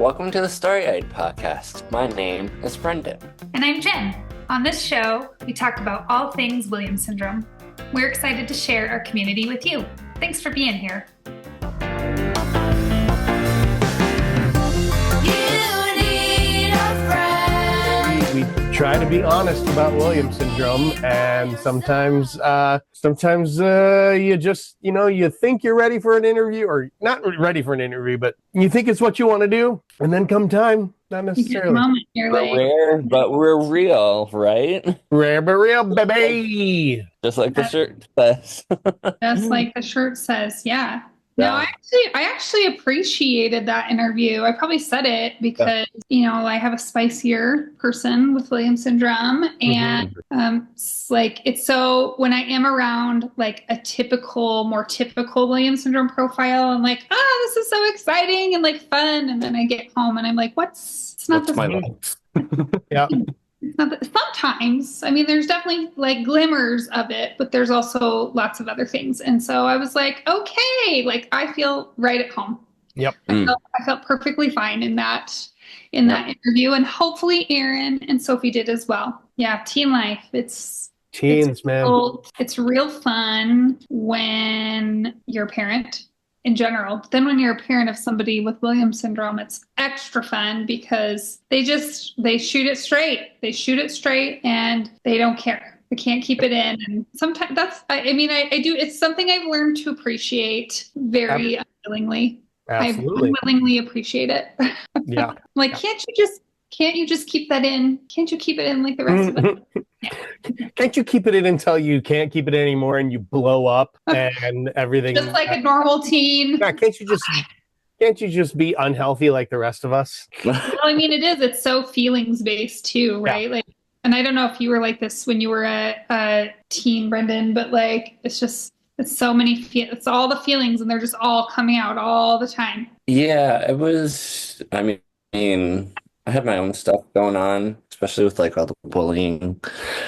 Welcome to the Story-Eyed Podcast. My name is Brendan. And I'm Jen. On this show, we talk about all things Williams syndrome. We're excited to share our community with you. Thanks for being here. We try to be honest about Williams syndrome, and sometimes you just, you think you're ready for an interview, or not ready for an interview, but you think it's what you want to do, and then come time, not necessarily. Rare, but we're real, right? Rare but real, baby. Just like the shirt says. Just like the shirt says, yeah. No, I actually appreciated that interview. I probably said it because, I have a spicier person with Williams syndrome. And it's so when I am around like a more typical Williams syndrome profile, I'm like, this is so exciting and like fun. And then I get home and I'm like, it's not my life. Yeah. Sometimes, there's definitely like glimmers of it, but there's also lots of other things. And so I was like, okay, like I feel right at home. Yep. I felt perfectly fine in that interview, and hopefully Erin and Sophie did as well. Yeah. Teen life. It's real fun when you're a parent in general. Then when you're a parent of somebody with Williams syndrome, it's extra fun because they shoot it straight. They shoot it straight and they don't care. They can't keep it in. And sometimes I do. It's something I've learned to appreciate very unwillingly. Absolutely. I willingly appreciate it. Yeah. Like, can't you just keep that in? Can't you keep it in like the rest of it? Yeah. Can't you keep it in until you can't keep it anymore and you blow up and everything? Just like a normal teen. Yeah, can't you just be unhealthy like the rest of us? Well, it's so feelings based too, right? Yeah. Like, and I don't know if you were like this when you were a teen, Brendan, but like it's so many it's all the feelings and they're just all coming out all the time. Yeah, it was. I had my own stuff going on, especially with like all the bullying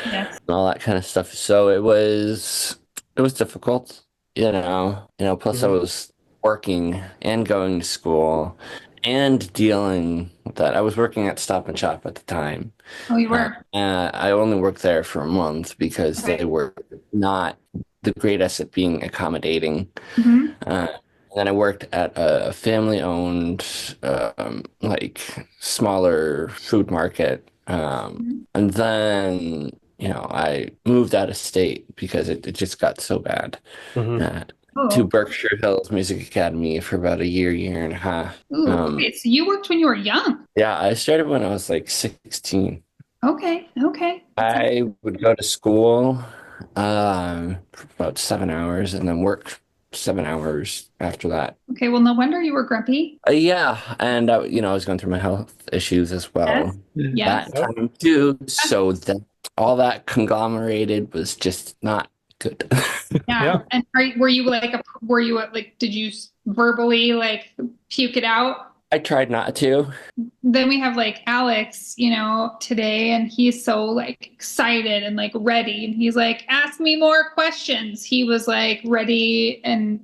and all that kind of stuff. So it was difficult, plus I was working and going to school and dealing with that. I was working at Stop and Shop at the time. Oh, you were? I only worked there for a month because they were not the greatest at being accommodating. Mm-hmm. Then I worked at a family-owned, smaller food market. And then, I moved out of state because it just got so bad. To Berkshire Hills Music Academy for about a year and a half. Ooh, okay. So you worked when you were young? Yeah, I started when I was like 16. Okay. I would go to school for about 7 hours and then work 7 hours after that. Okay, well, no wonder you were grumpy. Yeah, and I was going through my health issues as well. Yes. That time too. So that all that conglomerated was just not good. Yeah. And were you did you verbally like puke it out? I tried not to. Then we have like Alex, today, and he's so like excited and like ready. And he's like, ask me more questions. He was like ready, and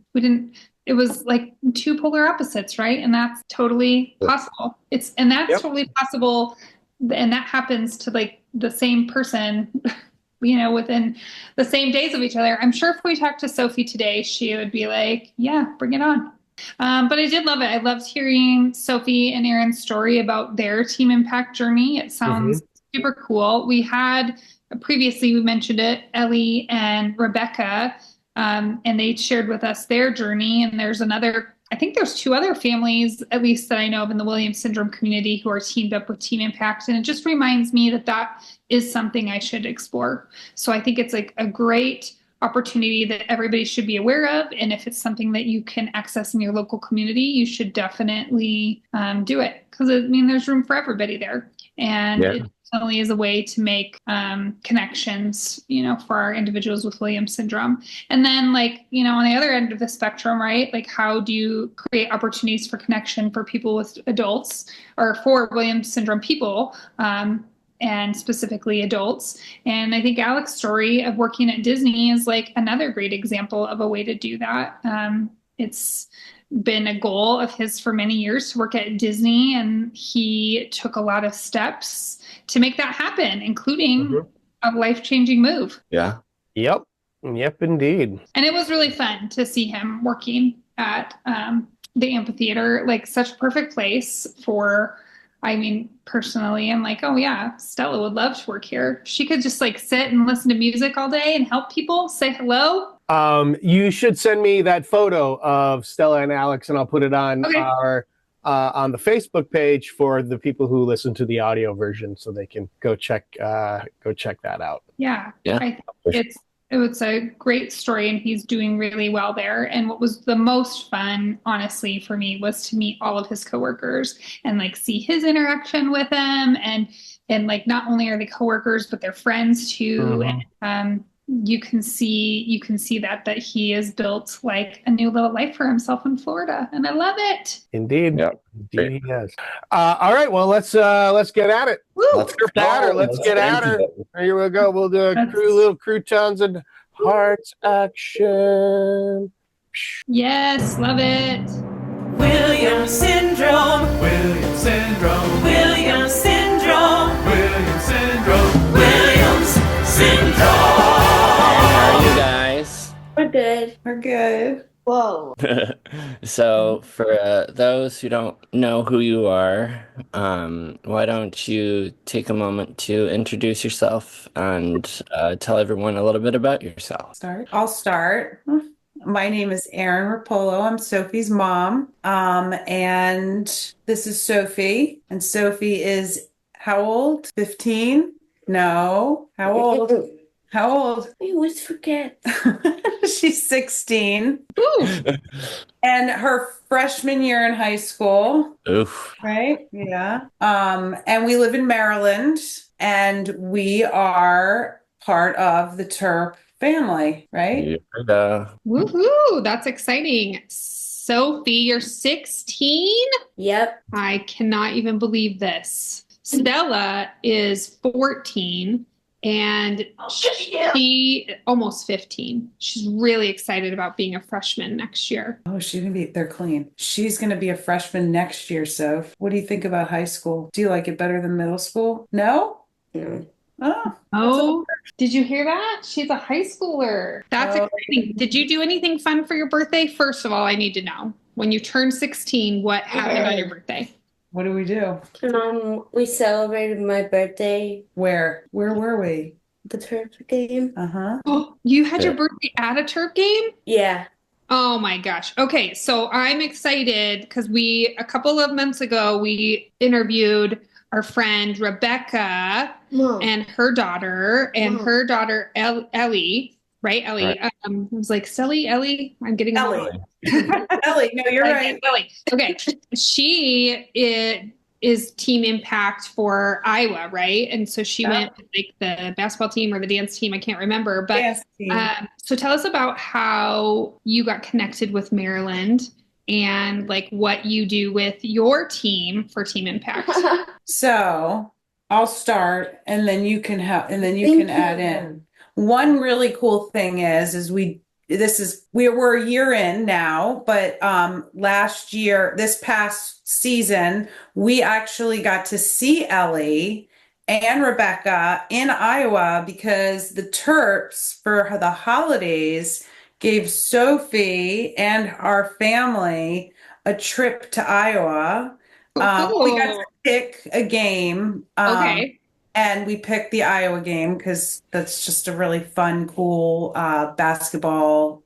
it was like two polar opposites, right? And that's totally possible. Totally possible. And that happens to like the same person, within the same days of each other. I'm sure if we talked to Sophie today, she would be like, yeah, bring it on. But I did love it. I loved hearing Sophie and Erin's story about their team impact journey. It sounds super cool. We had previously, we mentioned it, Ellie and Rebecca, and they shared with us their journey. And there's two other families, at least that I know of in the Williams syndrome community, who are teamed up with Team Impact. And it just reminds me that is something I should explore. So I think it's like a great opportunity that everybody should be aware of. And if it's something that you can access in your local community, you should definitely do it. Because there's room for everybody there. And it definitely is a way to make connections, for our individuals with Williams syndrome. And then on the other end of the spectrum, right? Like how do you create opportunities for connection for people with adults or for Williams syndrome people? And specifically adults. And I think Alex's story of working at Disney is like another great example of a way to do that. it's been a goal of his for many years to work at Disney, and he took a lot of steps to make that happen, including a life-changing move. Yeah. Yep. Yep, indeed. And it was really fun to see him working at the amphitheater, like such a perfect place for, I mean, personally, I'm like, oh yeah, Stella would love to work here. She could just like sit and listen to music all day and help people say hello. You should send me that photo of Stella and Alex, and I'll put it on Okay. our on the Facebook page for the people who listen to the audio version, so they can go check that out. Yeah. Yeah. I think it was a great story, and he's doing really well there. And what was the most fun, honestly, for me was to meet all of his coworkers and like see his interaction with them, and like not only are they coworkers, but they're friends too. And you can see that he has built like a new little life for himself in Florida, and I love it. Indeed. Yeah. Indeed, he has. All right, well, let's get at it. Woo! Let's Your batter. Let's get at her. Here we go. We'll do a little croutons and hearts action. Yes, love it. Williams syndrome. Williams syndrome. Williams syndrome. Williams syndrome. Williams syndrome. How are you guys? We're good. We're good. Whoa. So for those who don't know who you are, why don't you take a moment to introduce yourself and tell everyone a little bit about yourself. I'll start. My name is Erin Rupolo. I'm Sophie's mom. And this is Sophie. And Sophie is how old? 15? No. How old? How old? I always forget. She's 16. Ooh. And her freshman year in high school. Oof. Right? Yeah. And we live in Maryland, and we are part of the Terp family, right? Yeah. Woohoo! That's exciting. Sophie, you're 16? Yep. I cannot even believe this. Stella is 14, and she almost 15. She's really excited about being a freshman next year. Oh, they're clean. She's going to be a freshman next year, Soph. What do you think about high school? Do you like it better than middle school? No? No. Oh, did you hear that? She's a high schooler. That's exciting. Did you do anything fun for your birthday? First of all, I need to know. When you turned 16, what happened on your birthday? What do we do? We celebrated my birthday. Where were we? The Terps game. Uh-huh. Oh, you had your birthday at a Terp game? Yeah. Oh my gosh. Okay, so I'm excited because a couple of months ago, we interviewed our friend Rebecca and her daughter, Ellie, right? Ellie. Right. I was like, Stelly, Ellie? I'm getting Ellie. Ellie, no, you're right. Ellie. Okay. She is Team Impact for Iowa, right? And so she went with like the basketball team or the dance team. I can't remember. But so tell us about how you got connected with Maryland and like what you do with your team for Team Impact. So I'll start, and then you can add in. One really cool thing is we're a year in now, but this past season, we actually got to see Ellie and Rebecca in Iowa because the Terps for the holidays gave Sophie and our family a trip to Iowa. We got to pick a game. Okay. And we picked the Iowa game because that's just a really fun, cool basketball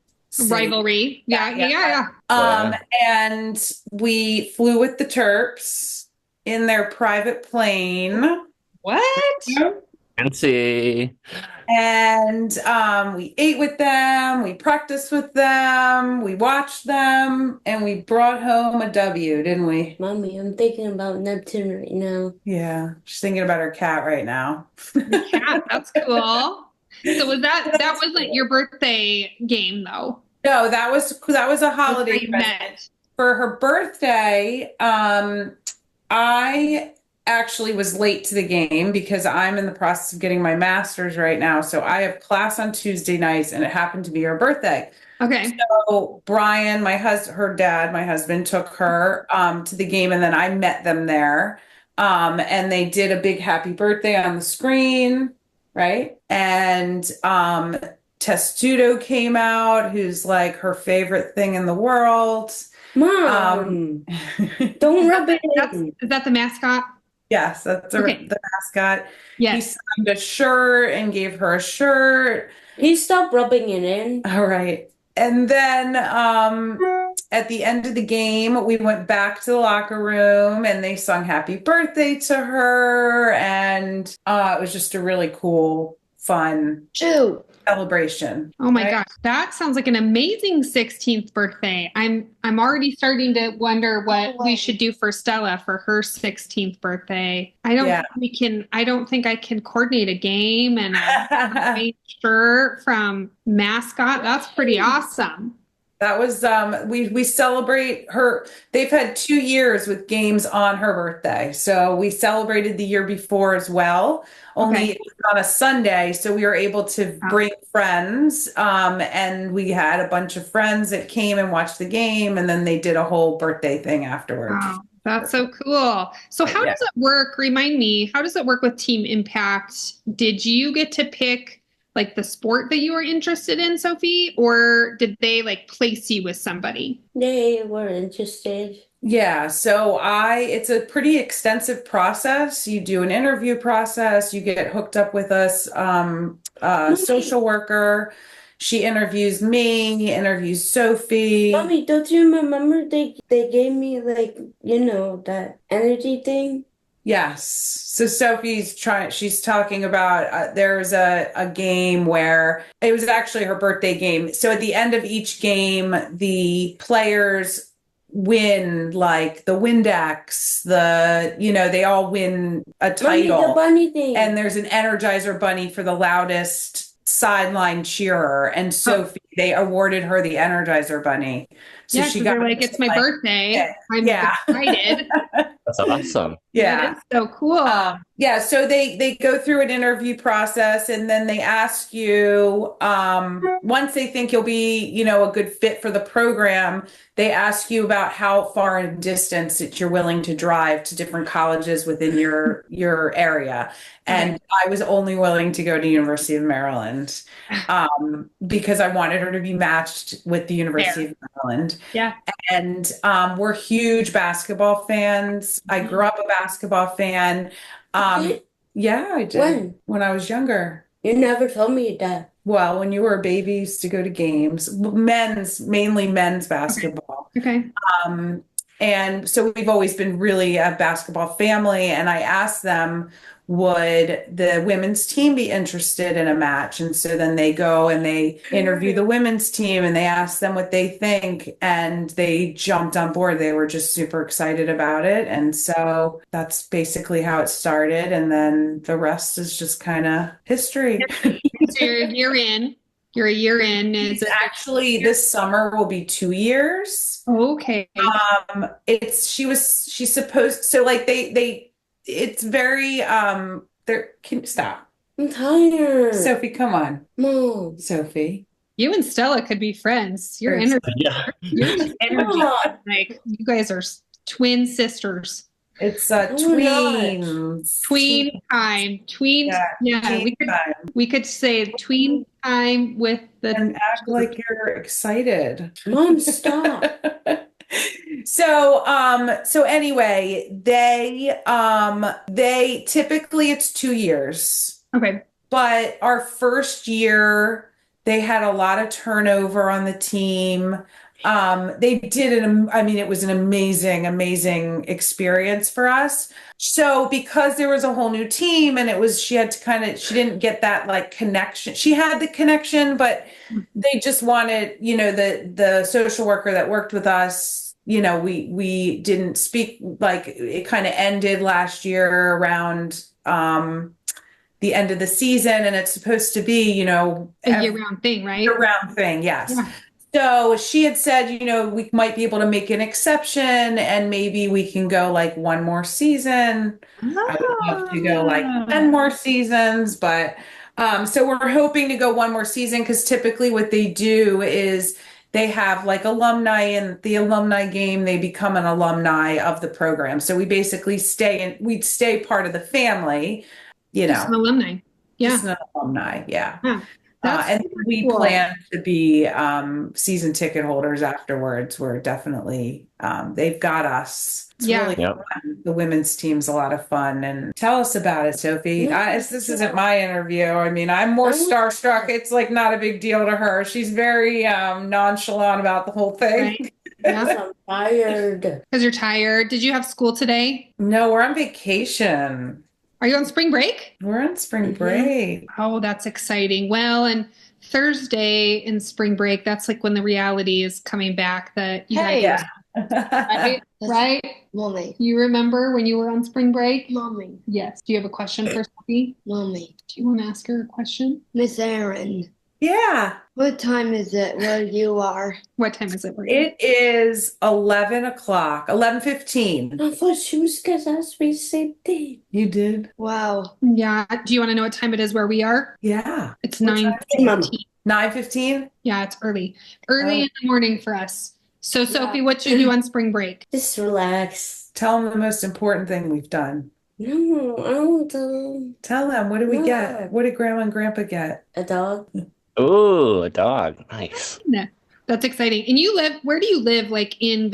rivalry. Yeah. And we flew with the Terps in their private plane. What? Fancy. And we ate with them, we practiced with them, we watched them, and we brought home a W, didn't we? Mommy, I'm thinking about Neptune right now. Yeah, she's thinking about her cat right now. Cat, that's cool. So that wasn't your birthday game though? No, that was a holiday present. For her birthday, I actually was late to the game because I'm in the process of getting my master's right now. So I have class on Tuesday nights, and it happened to be her birthday. Okay. So Brian, her dad, my husband, took her to the game, and then I met them there. And they did a big happy birthday on the screen, right? And Testudo came out, who's like her favorite thing in the world. Mom, don't rub it in. Is that the mascot? Yes, that's Okay. the mascot. He Yes. signed a shirt and gave her a shirt. He stopped rubbing it in. All right. And then at the end of the game, we went back to the locker room and they sung happy birthday to her. And it was just a really cool, fun Ew. celebration. Oh my right? gosh, that sounds like an amazing 16th birthday. I'm already starting to wonder what we should do for Stella for her 16th birthday. I don't Yeah. think I don't think I can coordinate a game and a great shirt from mascot. That's pretty awesome. That was we celebrate her. They've had 2 years with games on her birthday. So we celebrated the year before as well. Only Okay. it was on a Sunday, so we were able to bring friends. And we had a bunch of friends that came and watched the game, and then they did a whole birthday thing afterwards. Wow, that's so cool. So how Yeah. does it work? Remind me, how does it work with Team Impact? Did you get to pick like the sport that you were interested in, Sophie, or did they like place you with somebody? They were interested. Yeah, so it's a pretty extensive process. You do an interview process, you get hooked up with us, a social worker. She interviews me, interviews Sophie. Mommy, don't you remember they gave me like, that energy thing? Yes. So she's talking about there was a game where it was actually her birthday game. So at the end of each game, the players win like the Windex, they all win a Mommy, title. the bunny thing. And there's an Energizer bunny for the loudest sideline cheerer. And Sophie, they awarded her the Energizer bunny. So Yeah, she 'cause got they're like, it's my birthday. I'm Yeah. excited. That's awesome. Yeah. That is so cool. Yeah, so they go through an interview process, and then they ask you, once they think you'll be, a good fit for the program, they ask you about how far in distance that you're willing to drive to different colleges within your area. And I was only willing to go to University of Maryland, because I wanted her to be matched with the University of Maryland. Yeah. And we're huge basketball fans. I grew up a basketball fan. Yeah, I did. When I was younger. You never told me that. Well, when you were a baby, you used to go to games, mainly men's basketball. Okay. And so we've always been really a basketball family. And I asked them, would the women's team be interested in a match? And so then they go and they interview the women's team and they ask them what they think. And they jumped on board. They were just super excited about it. And so that's basically how it started. And then the rest is just kind of history. So you're a year in. You're a year in. It's actually this summer will be 2 years. Okay. She's supposed, so like it's very can you stop? I'm tired. Sophie, come on. Mom. Sophie. You and Stella could be friends. Your Friends. energy, Yeah. your energy, like you guys are twin sisters. It's we're not. tweens. Tween time. Tween. Yeah, Teen time. we could say tween time with the And act like you're excited. Mom, stop. So anyway, they typically it's 2 years. Okay. But our first year, they had a lot of turnover on the team. They did it was an amazing experience for us. So because there was a whole new team and she didn't get that like connection. She had the connection, but they just wanted, the social worker that worked with us, we didn't speak, like it kind of ended last year around, the end of the season, and it's supposed to be, A year-round thing, right? year-round thing, yes. Yeah. So she had said, we might be able to make an exception and maybe we can go like one more season. I would love to go like 10 more seasons, but so we're hoping to go one more season because typically what they do is they have like alumni and the alumni game, they become an alumni of the program. So we basically we'd stay part of the family, Just an alumni. Yeah. just an alumni. Yeah. Yeah. That's And we cool. plan to be season ticket holders afterwards. We're definitely, they've got us. It's Yeah. really Yep. fun. The women's team's a lot of fun. And tell us about it, Sophie. This isn't my interview. I mean, I'm more starstruck. It's like not a big deal to her. She's very nonchalant about the whole thing. right. Yeah. I'm tired. Because you're tired. Did you have school today? No, we're on vacation. Are you on spring break? We're on spring Mhm. break. Oh, that's exciting. Well, and Thursday in spring break, that's like when the reality is coming back that you Hey. guys, Yeah. right? Right? Mommy. You remember when you were on spring break? Mommy. Yes. Do you have a question for Sophie? Mommy. Do you want to ask her a question? Miss Erin. Yeah. What time is it where you are? What time is it? For you? It is 11 o'clock, 11:15. I thought she was gonna ask me the same thing. You did? Wow. Yeah. Do you want to know what time it is where we are? Yeah. It's What time? 9:15. 9:15? Yeah, it's early. Early Oh. in the morning for us. So, Sophie, Yeah. what you do on spring break? Just relax. Tell them the most important thing we've done. No, I don't know. Tell them, what did we No. get? What did Grandma and Grandpa get? A dog. Ooh, a dog. Nice. No, that's exciting. And where do you live, like in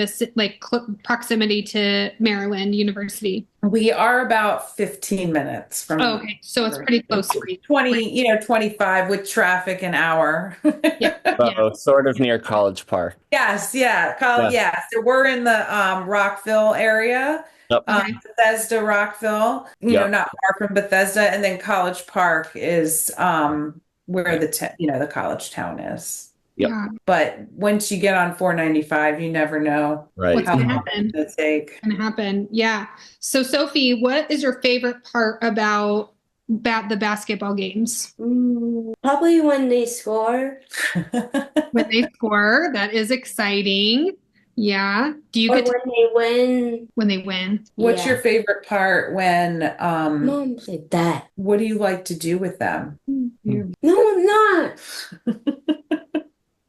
proximity to Maryland University? We are about 15 minutes from Oh, okay. So it's pretty close for you. 25 with traffic an hour. Yeah. So sort of near College Park. Yes, yeah. So we're in the Rockville area. Yep. Okay. Bethesda, Rockville, Yep. not far from Bethesda, and then College Park is where the college town is. Yep. Yeah. But once you get on 495, you never know Right. What's how gonna long happen? it's gonna take. Gonna happen. Yeah. So, Sophie, what is your favorite part about the basketball games? Probably when they score. When they score, that is exciting. Yeah. Do you Or get to when they win. when they win? What's Yeah. your favorite part when Mom said that. what do you like to do with them? No, I'm not.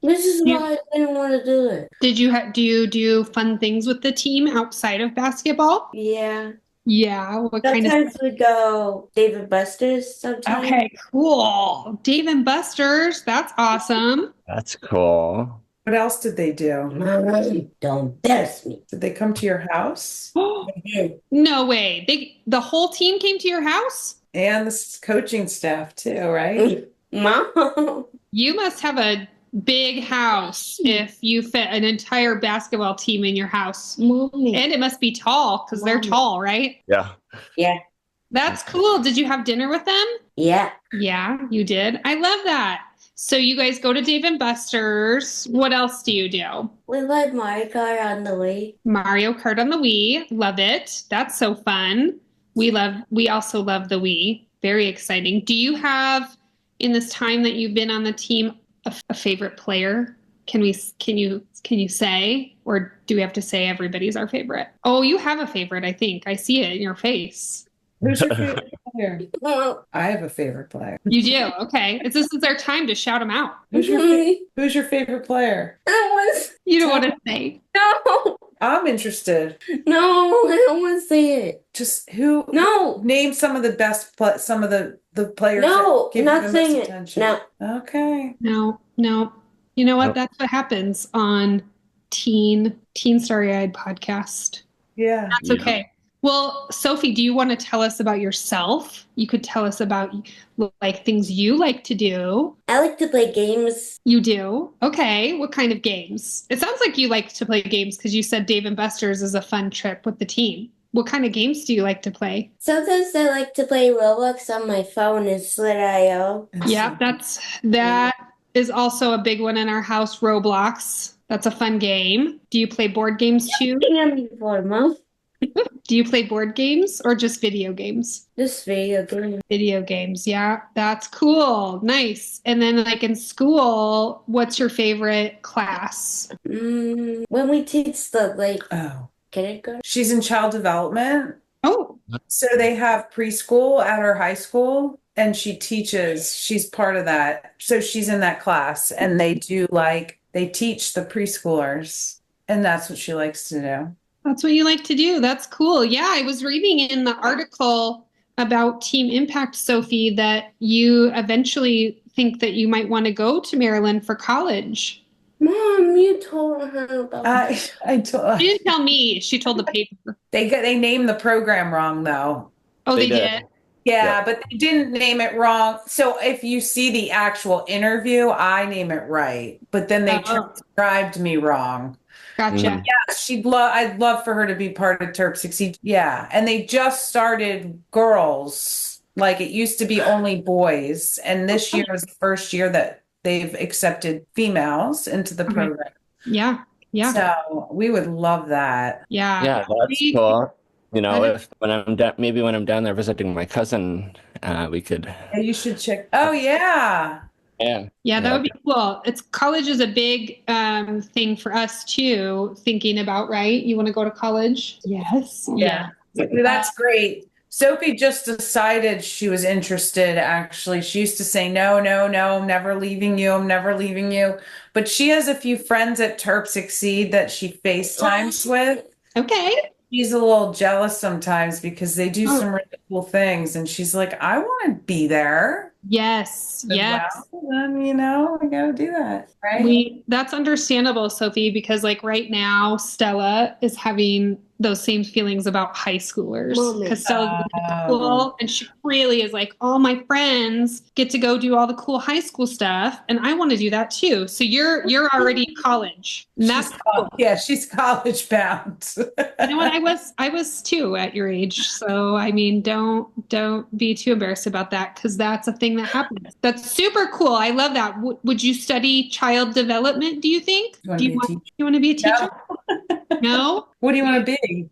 This is You- why I didn't want to do it. Do you do fun things with the team outside of basketball? Yeah. Yeah. What kind of Sometimes we go David Buster's sometimes. Okay, cool. Dave and Buster's, that's awesome. That's cool. What else did they do? Mommy, don't embarrass me. Did they come to your house? No way. The whole team came to your house? And the coaching staff too, right? Mom. You must have a big house if you fit an entire basketball team in your house. Mommy. And it must be tall because they're Mommy. tall, right? Yeah. Yeah. That's cool. Did you have dinner with them? Yeah. Yeah, you did. I love that. So you guys go to Dave and Buster's. What else do you do? We like Mario Kart on the way. Mario Kart on the Wii. Love it. That's so fun. We also love the Wii. Very exciting. Do you have, in this time that you've been on the team, a favorite player? Can you say, or do we have to say everybody's our favorite? Oh, you have a favorite, I think. I see it in your face. Who's your favorite player? Well, I have a favorite player. You do. Okay. This is our time to shout them out. Who's your favorite player? You don't want to say. No. I'm interested. No, I don't want to say it. Just who? No. Name some of the best some of the players No, that give not you the saying most it. attention. No. Okay. No. You know what? Nope. That's what happens on Teen Starry-Eyed podcast. Yeah. That's Yeah. okay. Well, Sophie, do you want to tell us about yourself? You could tell us about like things you like to do. I like to play games. You do? Okay. What kind of games? It sounds like you like to play games because you said Dave and Buster's is a fun trip with the team. What kind of games do you like to play? Sometimes I like to play Roblox on my phone and Slid.io. Yeah, that is also a big one in our house, Roblox. That's a fun game. Do you play board games too? Playing on before, Mom. Do you play board games or just video games? This video game. Video games, yeah, that's cool. Nice. And then, like in school, what's your favorite class? When we teach stuff like Oh, kindergarten. she's in child development. Oh, So they have preschool at her high school, and she's part of that. So she's in that class, and they teach the preschoolers, and that's what she likes to do. that's what you like to do. That's cool. Yeah, I was reading in the article about Team Impact, Sophie, that you eventually think that you might want to go to Maryland for college. Mom, you told her about I told She didn't tell me. She told the paper. they named the program wrong though. Oh, they They did. did. Yeah, Yeah. but they didn't name it wrong. So if you see the actual interview, I name it right, but then they Oh. transcribed me wrong. Gotcha. Mhm. Yeah, I'd love for her to be part of Terp Succeed. Yeah, and they just started girls. Like it used to be only boys, and this year was the first year that they've accepted females into the Okay. program. Yeah. Yeah. So we would love that. Yeah. Yeah, that's See, cool. You know, that if when I'm down there visiting my cousin, we could. Yeah, you should check. Oh yeah. Yeah. Yeah, that would be cool. College is a big thing for us too, thinking about, right? You want to go to college? Yes. Yeah. That's great. Sophie just decided she was interested, actually. She used to say, no, no, no, I'm never leaving you. I'm never leaving you. But she has a few friends at Terp Succeed that she FaceTimes with. Okay. She's a little jealous sometimes because they do some really cool things. And she's like, I want to be there. Yes. And Yes. well, then, I got to do that. Right. That's understandable, Sophie, because like right now, Stella is having those same feelings about high schoolers. Mommy. Because Stella's in high school and she really is like, all my friends get to go do all the cool high school stuff, and I want to do that too. So you're already in college. And that's cool. Yeah, she's college bound. You know what? I was too at your age. So I mean, don't be too embarrassed about that, because that's a thing that happens. That's super cool. I love that. Would you study child development, do you think? You wanna Do be a teacher? you want to be a teacher? No? What do you want to be?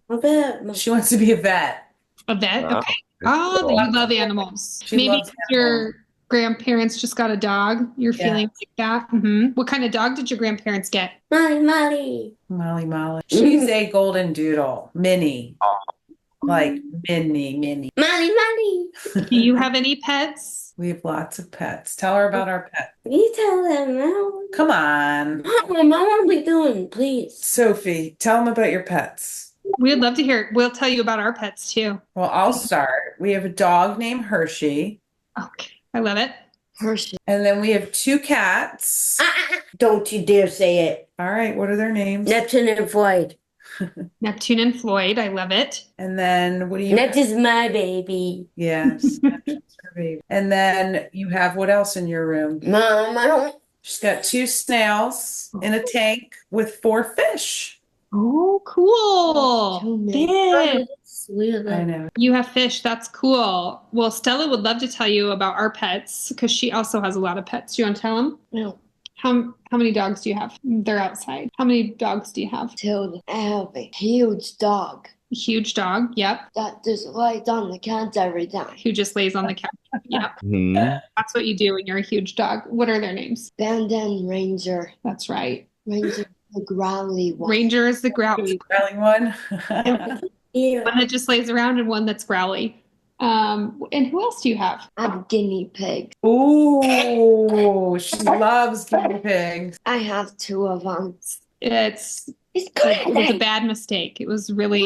She wants to be a vet. A vet? Wow. Okay. Oh, Cool. you love animals. She Maybe loves your grandparents just got a dog. You're feeling like that. What kind of dog did your grandparents get? Molly. Molly. She's a golden doodle. Mini. Like mini. Molly. Do you have any pets? We have lots of pets. Tell her about our pet. You tell them now. Come on. Mom, I want to be doing, please. Sophie, tell them about your pets. We'd love to hear it. We'll tell you about our pets too. Well, I'll start. We have a dog named Hershey. Okay. I love it. Hershey. And then we have two cats. Don't you dare say it. All right, what are their names? Neptune and Floyd. Neptune and Floyd. I love it. And then what do you Neptune's my baby. Yes. Neptune's her baby. And then you have what else in your room? Mom, I don't. She's got two snails in a tank with 4 fish. Oh, cool. Too Fish. I know. You have fish. That's cool. Well, Stella would love to tell you about our pets because she also has a lot of pets. Do you want to tell them? No. How many dogs do you have? They're outside. How many dogs do you have? Tilda, I have a huge dog A huge dog. Yep. that just lays on the couch every time. Who just lays on the couch. Yep. Mhm. That's what you do when you're a huge dog. What are their names? Bandon Ranger, That's right. Ranger the growly one. Ranger is the growly Growling one. Yeah. one that just lays around and one that's growly. And who else do you have? I have guinea pigs. Ooh, she loves guinea pigs. I have 2 of them. It's It's it was a crazy. bad mistake. It was really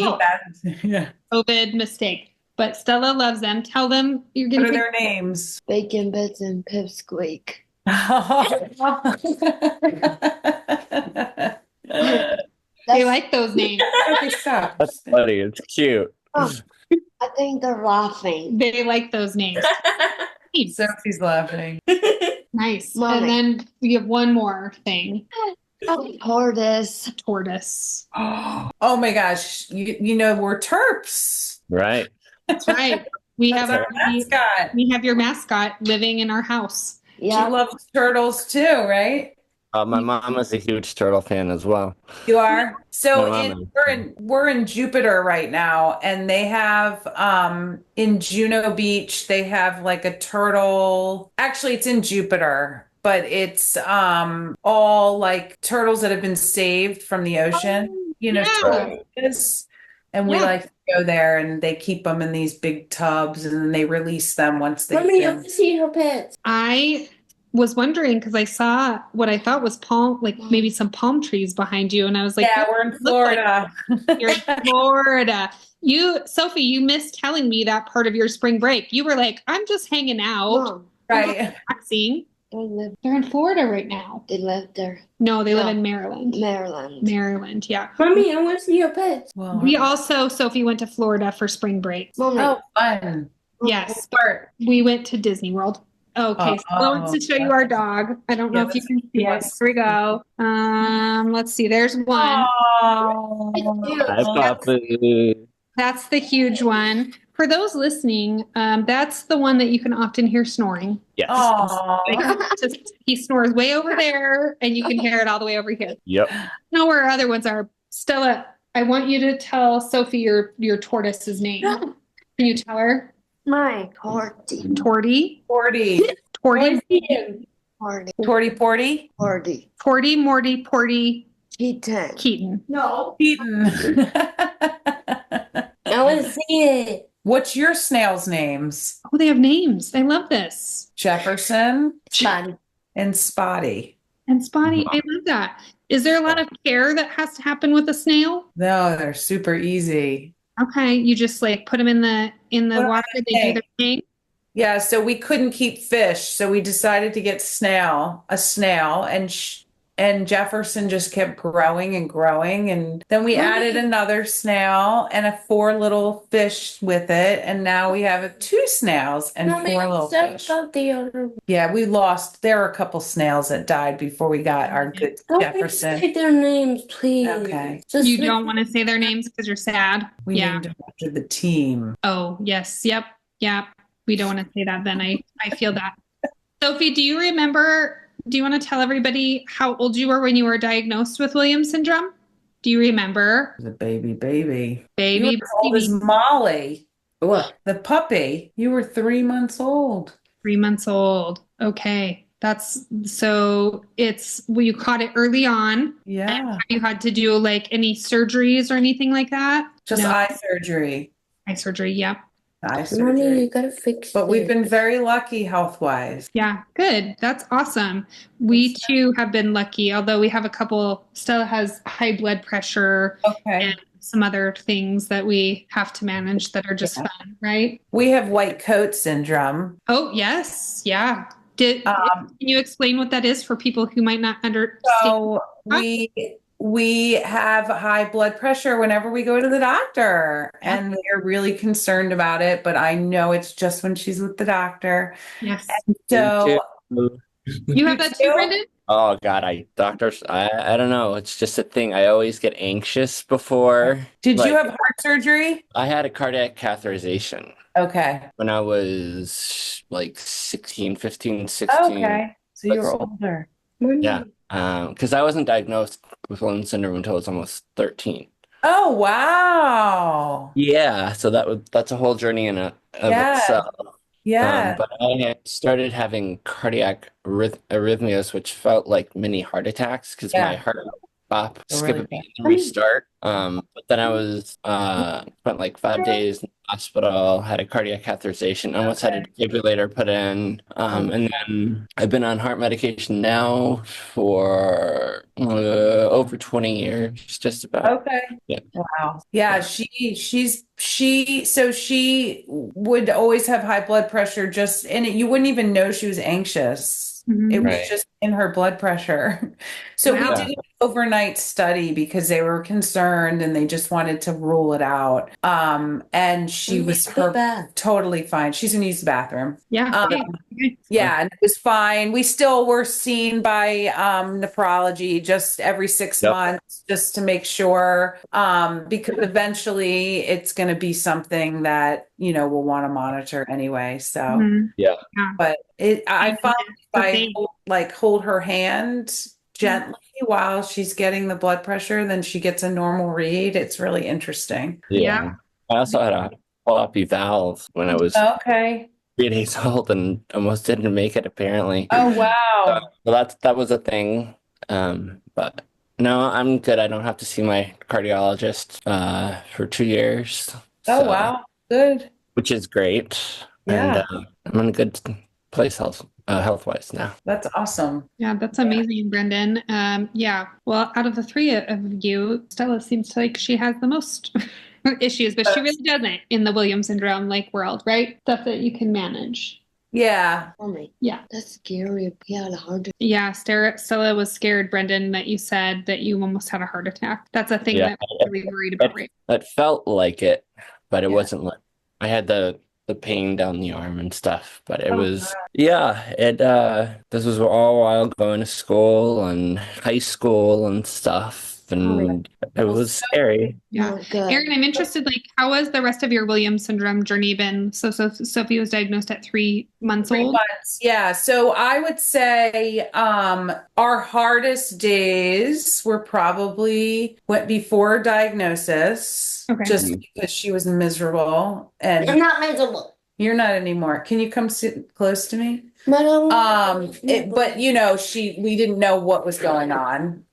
Yeah. COVID mistake. But Stella loves them. Tell them you're What going are to their names? Bacon bits and pipsqueak. They like those names. Okay, stop. That's funny. It's cute. I think they're laughing. They like those names. Sophie's laughing. Nice. Mommy. And then we have one more thing. Tortoise. Tortoise. Oh my gosh. You know, we're Terps. Right. That's right. We That's have our mascot. we have your mascot living in our house. She Yeah. loves turtles too, right? My mom is a huge turtle fan as well. You are? My So mom in is. we're in Jupiter right now, and they have in Juno Beach, they have like a turtle. Actually, it's in Jupiter, but it's all like turtles that have been saved from the ocean, Yeah. Right. turtles. And we Yeah. like to go there, and they keep them in these big tubs, and then they release them once they've Mommy, I been. want to see her pets. I was wondering because I saw what I thought was palm, like maybe some palm trees behind you, and I was like, Yeah, "What we're in does it look like?" Florida. You're in Florida. Sophie, you missed telling me that part of your spring break. You were like, "I'm just hanging out, Mom, Right. relaxing." they live. They're in Florida right now. They live there. No, they live No. in Maryland. Maryland. Maryland, yeah. Mommy, I want to see your pets. Well, We also, Sophie went to Florida for spring break. Mommy. oh, fun. Yes, Smart. we went to Disney World. Okay, so I want to show you our dog. I don't know Yeah, if you that's can see it. yes. Here we go. Let's see. There's one. Hi, Oh, Puppy. That's the huge one. For those listening, that's the one that you can often hear snoring. Yes. oh. He snores way over there, and you can hear it all the way over here. Yep. Know where our other ones are. Stella, I want you to tell Sophie your tortoise's name. Can you tell her? My Cordy. Torty. 40. Torty. Cordy. 40. Cordy. Porty, Morty, Porty, Keaton. Keaton. No. Keaton. I want to see it. What's your snail's names? Oh, they have names. I love this. Jefferson Spotty. and Spotty. And Spotty, I love that. Is there a lot of care that has to happen with a snail? No, they're super easy. Okay, you just like put them in the Well, water. They do their thing. Yeah, so we couldn't keep fish, so we decided to get a snail, and Jefferson just kept growing and growing, and then we added another snail and 4 little fish with it, and now we have 2 snails and Mommy, 4 little sorry fish. about the other. Yeah, there were a couple snails that died before we got our good Don't Jefferson. say their names, please. Okay. Just You don't want to say their names because you're sad. We Yeah. named them after the team. Oh, yes. Yep. Yep. We don't want to say that then. I feel that. Sophie, do you want to tell everybody how old you were when you were diagnosed with Williams syndrome? Do you remember? The baby. You were Baby, as old as Molly, what? the puppy. You were 3 months old. 3 months old. Okay. You caught it early on. Yeah. And have you had to do like any surgeries or anything like that? Just No. eye surgery. Eye surgery. Yep. Eye Mommy, surgery. you gotta fix But we've it. been very lucky health-wise. Yeah. Good. That's awesome. We too have been lucky, although we have a couple. Stella has high blood pressure Okay. and some other things that we have to manage that are just fun, right? We have white coat syndrome. Oh, yes. Yeah. Um, Can you explain what that is for people who might not understand? So we have high blood pressure whenever we go to the doctor, and they're really concerned about it, but I know it's just when she's with the doctor. Yes. So You have that too, too? Brendan? Oh God, I don't know. It's just a thing. I always get anxious before. did you Like, have heart surgery? I had a cardiac catheterization Okay. when I was like 16, 15, 16. Okay. So you were That's- older. Yeah. Because I wasn't diagnosed with Williams syndrome until I was almost 13. Oh, wow. Yeah, so that's a whole journey of Yeah. itself. Yeah. But I had started having cardiac arrhythmias, which felt like mini heart attacks because Yeah. my heart would stop, They're skip really a beat, and restart. But then I was spent like 5 days in the hospital, had a cardiac catheterization, almost had a defibrillator put in, and then I've been on heart medication now for over 20 years, just about. Okay. Yeah. Wow. Yeah, so she would always have high blood pressure and you wouldn't even know she was anxious. Mhm. It was Right. just in her blood pressure. So we Wow. did an overnight study because they were concerned and they just wanted to rule it out. And she was totally fine. She's gonna use the bathroom. Yeah. Okay. Yeah, and it was fine. We still were seen by nephrology just every 6 Yep. months just to make sure because eventually it's going to be something that we'll want to monitor anyway. So, Mhm. Yeah. but I find if I But hold her hand gently while she's getting the blood pressure, then she gets a normal read. It's really interesting. Yeah. I also had a floppy valve when I was Okay. 3 days old and almost didn't make it apparently. Oh, wow. So that was a thing. But no, I'm good. I don't have to see my cardiologist for 2 years. Oh, So, wow. Good. which is great. And Yeah, I'm in a good place health wise now. that's awesome. Yeah, that's amazing, Brendan. Yeah. Well, out of the three of you, Stella seems like she has the most issues, but she really doesn't in the Williams syndrome like world, right? Stuff that you can manage. Yeah. Mommy, Yeah. that's scary. We had a heart. Yeah, Stella was scared, Brendan, that you said that you almost had a heart attack. That's a thing Yeah, that I'm really worried about, right? it felt like it, but it Yeah. wasn't like I had the pain down the arm and stuff, but it Oh, was this was all while going to school and high school and stuff, and it was scary. Yeah. Not good. Erin, I'm interested, like, how has the rest of your Williams syndrome journey been? So Sophie was diagnosed at 3 months 3 old. months. Yeah. So I would say our hardest days were probably went before diagnosis, Okay. just because she was miserable. I'm And not miserable. you're not anymore. Can you come sit close to me? But I But you know, we didn't know what was going on.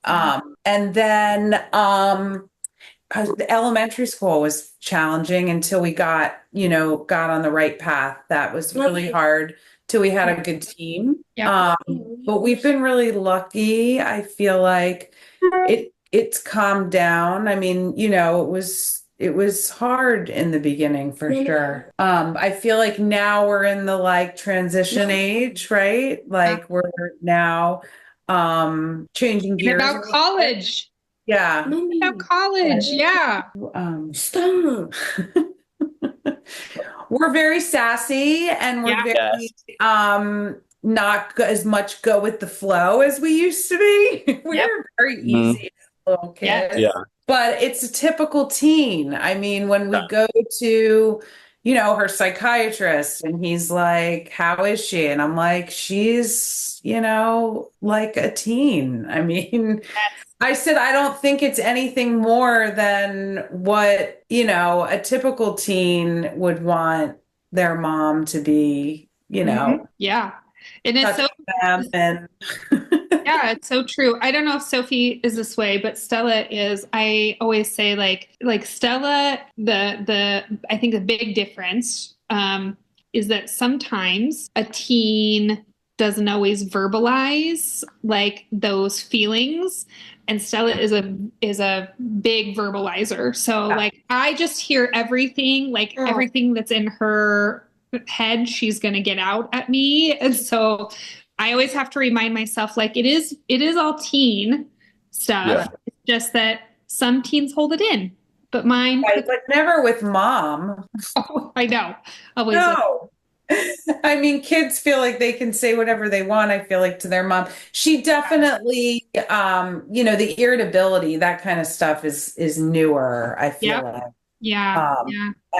And then the elementary school was challenging until we got on the right path. That was really hard till we had a good team. Yeah. But we've been really lucky. I feel like it's calmed down. I mean, it was hard in the beginning for sure. I feel like now we're in the like transition age, right? Like we're now changing gears. About college. Yeah. About college. Yeah. stop. We're very sassy and we're very not as much go with the flow as we used to be. We're very easy as little kids. Yeah. But it's a typical teen. I mean, when we go to, her psychiatrist and he's like, how is she? And I'm like, she's, like a teen. I mean, I said, I don't think it's anything more than what, a typical teen would want their mom to be, Yeah. And it's so them and yeah, it's so true. I don't know if Sophie is this way, but Stella is. I always say like Stella, I think the big difference is that sometimes a teen doesn't always verbalize like those feelings, and Stella is a big verbalizer. So like I just hear everything, like everything that's in her head, she's gonna get out at me, and so I always have to remind myself, like it is all teen stuff. Yeah. It's just that some teens hold it in, but mine. right, but never with mom. Oh, I know. Always. No. I mean, kids feel like they can say whatever they want, I feel like, to their mom. She definitely, the irritability, that kind of stuff is newer, I feel like. Yeah.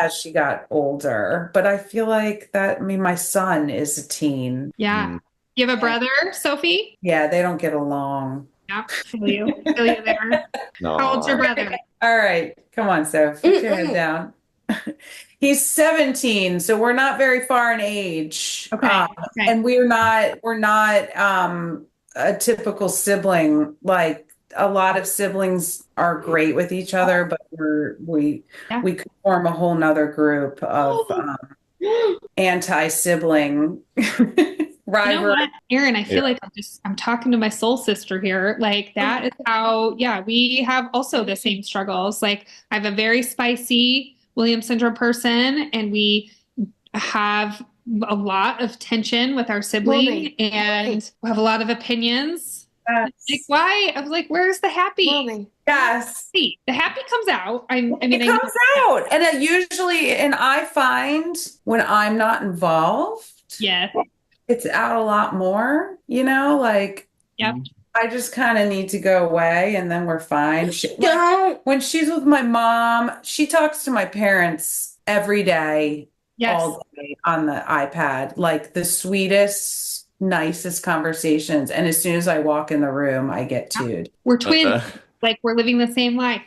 As she got older. But I feel like my son is a teen. Yeah. You have a brother, Sophie? Yeah, they don't get along. Yeah, feel you there. No. How old's your brother? All right, come on, Soph, put your head down. He's 17, so we're not very far in age. Okay. And we're not a typical sibling. Like a lot of siblings are great with each other, but we could form a whole nother group of anti-sibling rivalry. You know what, Erin, I feel like I'm talking to my soul sister here. Like that is how, we have also the same struggles. Like I have a very spicy Williams syndrome person, and we have a lot of tension with our sibling, and we have a lot of opinions. Yes. Like why? I was like, where's the happy? Mommy. Yes. The happy comes out. It comes out. And I find when I'm not involved, it's out a lot more, like I just kind of need to go away and then we're fine. When she's with my mom, she talks to my parents every day, all day on the iPad, like the sweetest, nicest conversations. And as soon as I walk in the room, I get tooed. We're twins. Like we're living the same life.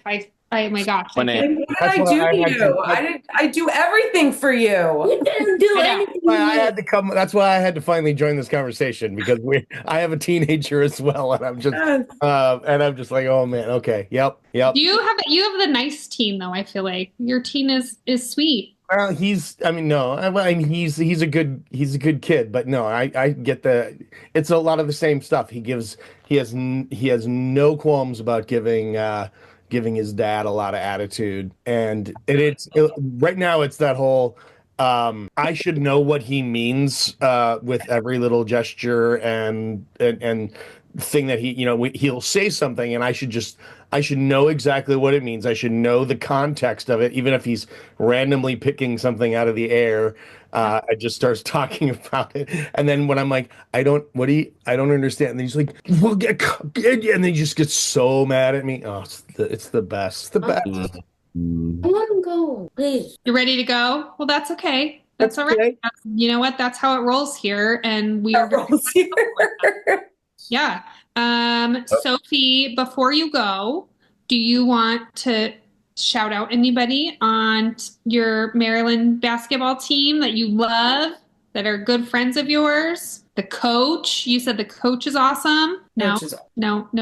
Oh my gosh. When I it- feel- What did That's I why do I to had you? to- I do everything for you. You didn't do I know. anything. I had to come. That's why I had to finally join this conversation because I have a teenager as well, and I'm just like, oh man, okay, yep. you have the nice teen though, I feel like. Your teen is sweet. Well, he's a good kid, but no, I get it's a lot of the same stuff. He has no qualms about giving his dad a lot of attitude, and right now it's that whole I should know what he means with every little gesture and thing that he'll say something, and I should know exactly what it means. I should know the context of it, even if he's randomly picking something out of the air. I just starts talking about it, and then when I'm like, I don't understand. And then he's like, "Well, and then he just gets so mad at me. Oh, it's the best. It's the best. I want to go, please. You're ready to go? Well, that's okay. That's all right. okay. You know what? That's how it rolls here, and we are Rolls here. yeah. Sophie, before you go, do you want to shout out anybody on your Maryland basketball team that you love, that are good friends of yours? The coach, you said the coach is awesome. No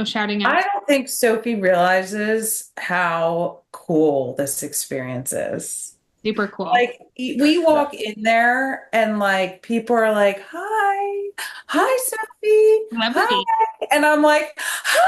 shouting out. I don't think Sophie realizes how cool this experience is. Super cool. Like we walk in there and like people are like, hi Sophie, Celebrity. hi. And I'm like, hi.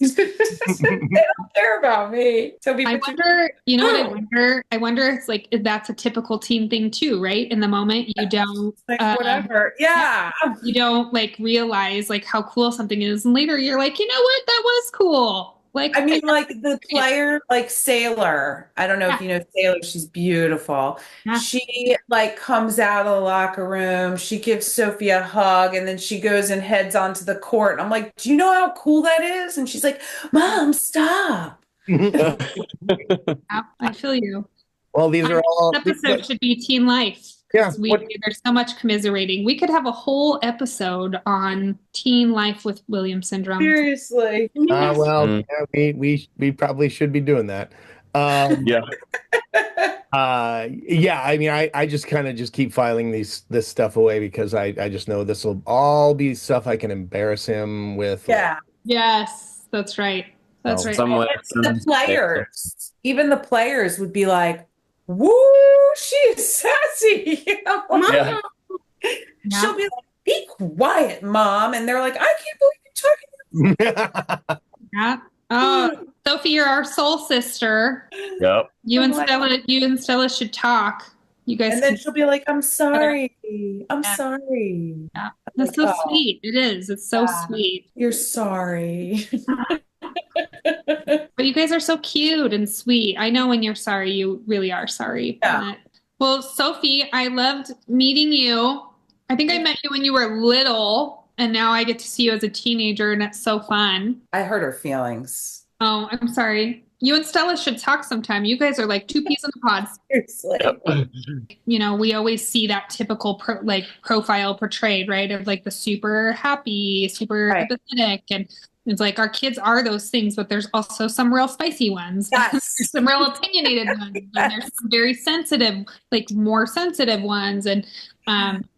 They don't care about me. Sophie, I wonder, you know what I wonder? I wonder if that's a typical teen thing too, right? In the moment you don't like whatever. Yeah. you don't like realize like how cool something is, and later you're like, you know what, that was cool. Like I mean, like the player, like Sailor. I don't know if you know Sailor. She's beautiful. Yeah. She like comes out of the locker room. She gives Sophie a hug, and then she goes and heads onto the court. And I'm like, do you know how cool that is? And she's like, Mom, stop. Yeah, I feel you. Well, these are all This episode should be teen life. Yeah. There's so much commiserating. We could have a whole episode on teen life with Williams syndrome. Seriously. Well, yeah, we probably should be doing that. Yeah. Yeah. I mean, I just kind of just keep filing this stuff away because I just know this will all be stuff I can embarrass him with. Yeah. Yes, that's right. That's right. The players, even the players would be like, woo, she's sassy. Yeah. She'll be like, be quiet, Mom. And they're like, I can't believe you're talking. Yeah. Oh, Sophie, you're our soul sister. Yep. You and Stella should talk. You guys. And then she'll be like, I'm sorry. I'm Yeah. sorry. Yeah. That's so sweet. It is. It's so sweet. You're sorry. But you guys are so cute and sweet. I know when you're sorry, you really are sorry. Yeah. Well, Sophie, I loved meeting you. I think I met you when you were little, and now I get to see you as a teenager, and it's so fun. I hurt her feelings. Oh, I'm sorry. You and Stella should talk sometime. You guys are like two peas in a pod. Seriously. You know, we always see that typical profile portrayed, right? Of like the super happy, super empathetic, and it's like our kids are those things, but there's also some real spicy ones. Yes. There's some real opinionated ones, and there's some very sensitive, like more sensitive ones, and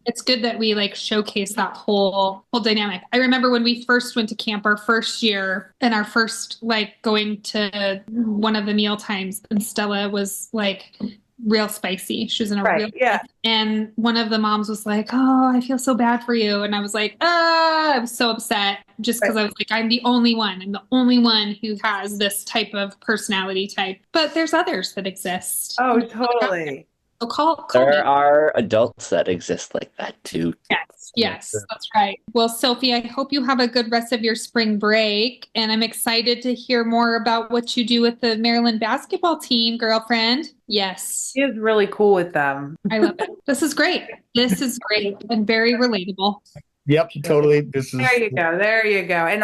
it's good that we like showcase that whole dynamic. I remember when we first went to camp our first year, and our first like going to one of the meal times, and Stella was like real spicy. She was in a real and one of the moms was like, oh, I feel so bad for you. And I was like, I was so upset just because I was like, I'm the only one who has this type of personality type, but there's others that exist. Oh, totally. So call There me. are adults that exist like that too. Yes, that's right. Well, Sophie, I hope you have a good rest of your spring break, and I'm excited to hear more about what you do with the Maryland basketball team, girlfriend. Yes. She is really cool with them. I love it. This is great. This is great and very relatable. Yep, totally. There you go. There you go. And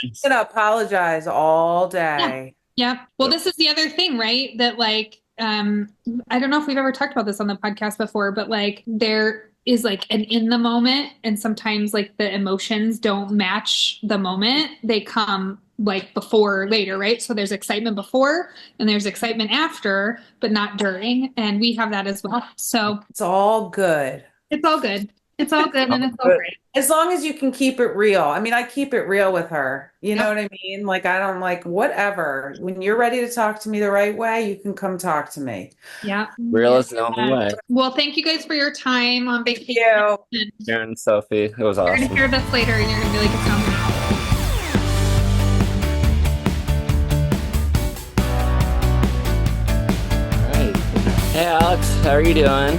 She's gonna apologize all day. Yeah. Well, this is the other thing, right? That like, I don't know if we've ever talked about this on the podcast before, but like there is like an in the moment, and sometimes like the emotions don't match the moment. They come like before or later, right? So there's excitement before and there's excitement after, but not during. And we have that as well. So It's all good. it's all good. It's all good and it's all Good. great. As long as you can keep it real. I mean, I keep it real with her. You know Yep. what I mean? Like, I don't like whatever. When you're ready to talk to me the right way, you can come talk to me. Yeah. Real is the only way. Well, thank you guys for your time on vacation. You. And Erin Sophie, it was you're gonna awesome. hear this later and you're gonna be like, it sounds good. All right. Hey Alex, how are you doing?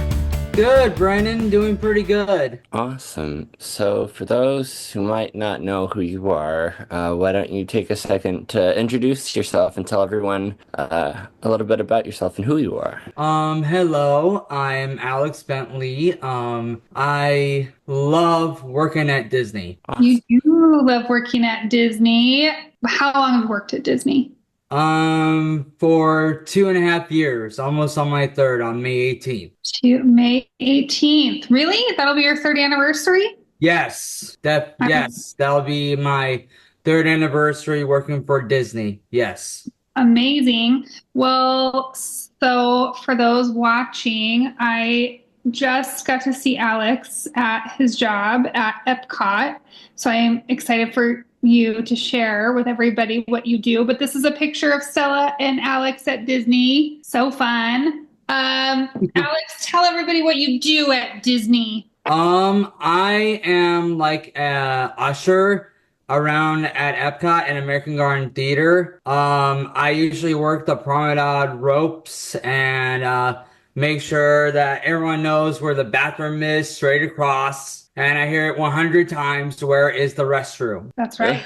Good, Brennan. Doing pretty good. Awesome. So, for those who might not know who you are, why don't you take a second to introduce yourself and tell everyone a little bit about yourself and who you are? Hello. I'm Alex Bentley. I love working at Disney. You do love working at Disney. How long have you worked at Disney? For 2.5 years, almost on my third, on May 18th. To May 18th. Really? That'll be your third anniversary? Yes, that'll be my third anniversary working for Disney. Yes. Amazing. Well, so for those watching, I just got to see Alex at his job at Epcot. So I am excited for you to share with everybody what you do. But this is a picture of Stella and Alex at Disney. So fun. Alex, tell everybody what you do at Disney. I am like a usher around at Epcot and American Garden Theater. I usually work the promenade ropes and make sure that everyone knows where the bathroom is straight across. And I hear it 100 times, where is the restroom? That's right.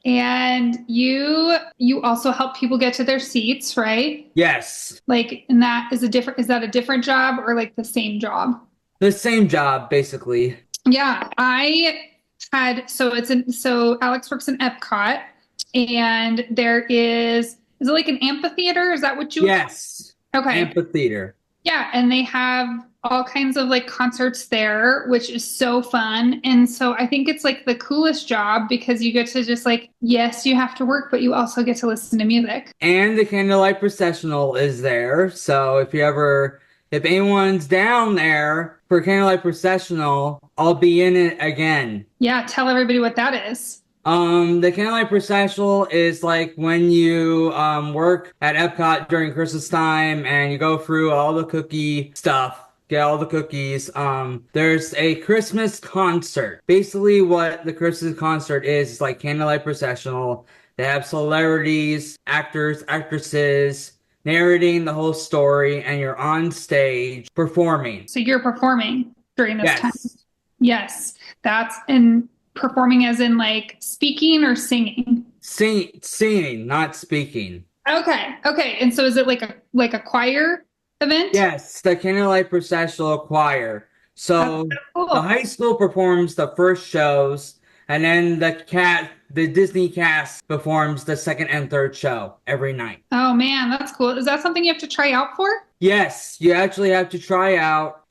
And you also help people get to their seats, right? Yes. Like, and that is is that a different job or like the same job? The same job, basically. Yeah, so Alex works in Epcot and is it like an amphitheater? Is that what you? Yes. Okay. Amphitheater. Yeah, and they have all kinds of like concerts there, which is so fun. And so I think it's like the coolest job because you get to just like, yes, you have to work, but you also get to listen to music. And the candlelight processional is there. So if anyone's down there for candlelight processional, I'll be in it again. Yeah, tell everybody what that is. The candlelight processional is like when you work at Epcot during Christmas time and you go through all the cookie stuff, get all the cookies. There's a Christmas concert. Basically what the Christmas concert is like candlelight processional. They have celebrities, actors, actresses, narrating the whole story, and you're on stage performing. So you're performing during this time. Yes. Yes, and performing as in like speaking or singing? Singing, not speaking. Okay. And so is it like a choir event? Yes, the Candlelight Processional Choir. So Cool. the high school performs the first shows, and then the Disney cast performs the second and third show every night. Oh man, that's cool. Is that something you have to try out for? Yes, you actually have to try out,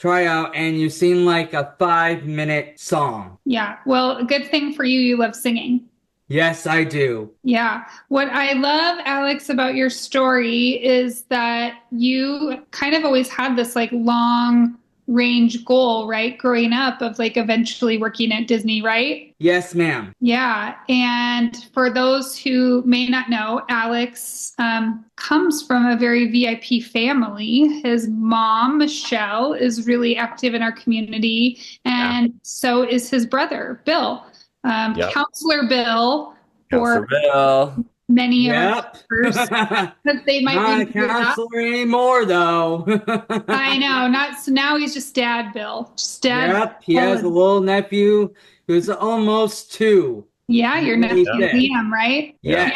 and you sing like a 5-minute song. Yeah. Well, a good thing for you, you love singing. Yes, I do. Yeah. What I love, Alex, about your story is that you kind of always had this like long range goal, right? Growing up of like eventually working at Disney, right? Yes, ma'am. Yeah. And for those who may not know, Alex comes from a very VIP family. His mom, Michelle, is really active in our community. And so is his brother, Bill. Counselor Bill for many of our members, but they might not be a counselor anymore, though. I know, not so now he's just Dad Bill. Just Dad. Yep, he has a little nephew who's almost 2. Yeah, your nephew Liam, right? Yeah.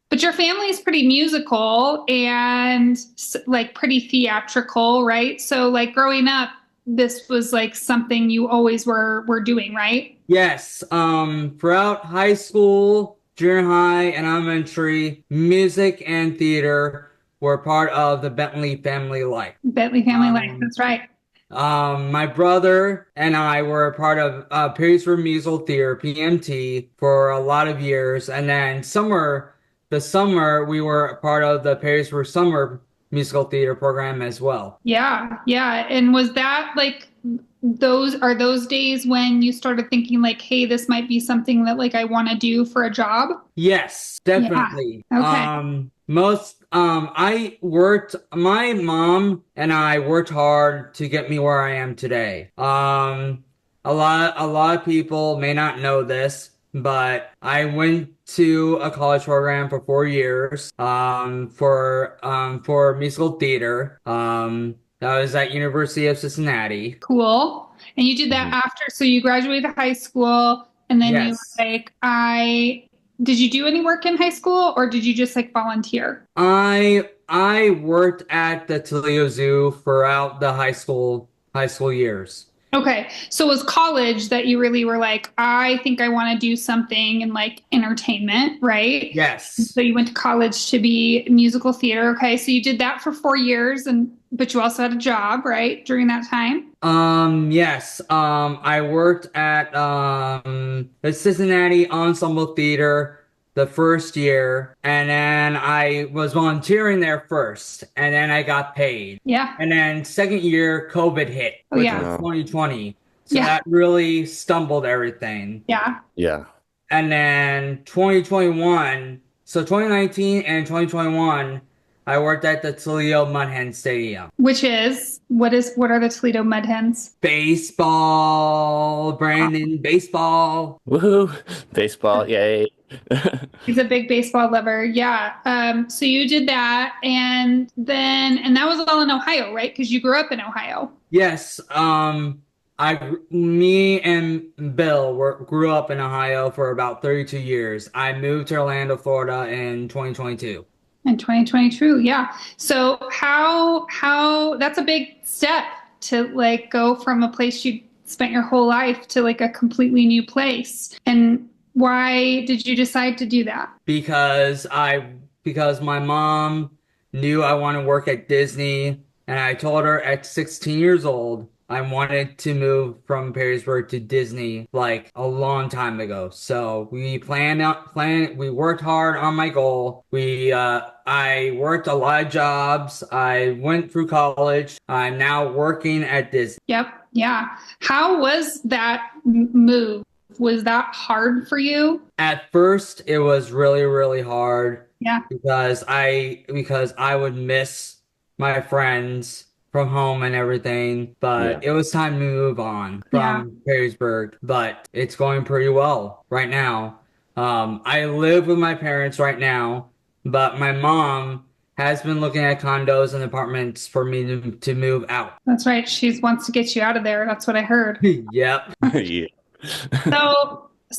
But your family is pretty musical and like pretty theatrical, right? So like growing up, this was like something you always were doing, right? Yes. Throughout high school, junior high, and elementary, music and theater were part of the Bentley family life. Bentley family life, that's right. My brother and I were a part of Perrysburg Musical Theater, PMT, for a lot of years. And then the summer, we were a part of the Perrysburg Summer Musical Theater program as well. Yeah, yeah. And was that like those days when you started thinking like, hey, this might be something that like I want to do for a job? Yes, definitely. Okay. My mom and I worked hard to get me where I am today. A lot of people may not know this, but I went to a college program for 4 years, for musical theater. That was at University of Cincinnati. Cool. And you did that after, so you graduated high school and then you Yes. were like, did you do any work in high school or did you just like volunteer? I worked at the Toledo Zoo throughout the high school years. Okay. So it was college that you really were like, I think I want to do something in like entertainment, right? Yes. So you went to college to be musical theater. Okay. So you did that for 4 years but you also had a job, right? During that time? Yes. I worked at the Cincinnati Ensemble Theater the first year, and then I was volunteering there first, and then I got paid. Yeah. And then second year, COVID hit, Oh, which yeah. was 2020. So Yeah. that really stumbled everything. Yeah. Yeah. And then 2021, so 2019 and 2021, I worked at the Toledo Mud Hen Stadium. What are the Toledo Mud Hens? Baseball, Brandon, baseball. Woohoo! Baseball, yay. He's a big baseball lover. Yeah. So you did that and that was all in Ohio, right? Because you grew up in Ohio. Yes. Me and Bill grew up in Ohio for about 32 years. I moved to Orlando, Florida in 2022. In 2022, yeah. So how that's a big step to like go from a place you spent your whole life to like a completely new place. And why did you decide to do that? Because my mom knew I wanted to work at Disney, and I told her at 16 years old I wanted to move from Perrysburg to Disney like a long time ago. So we we worked hard on my goal. I worked a lot of jobs. I went through college. I'm now working at Disney. Yep. Yeah. How was that move? Was that hard for you? At first, it was really, really hard. Yeah. Because I would miss my friends from home and everything, but it was time to move on from Perrysburg. But it's going pretty well right now. I live with my parents right now, but my mom has been looking at condos and apartments for me to move out. That's right. She wants to get you out of there. That's what I heard. Yep. Yeah.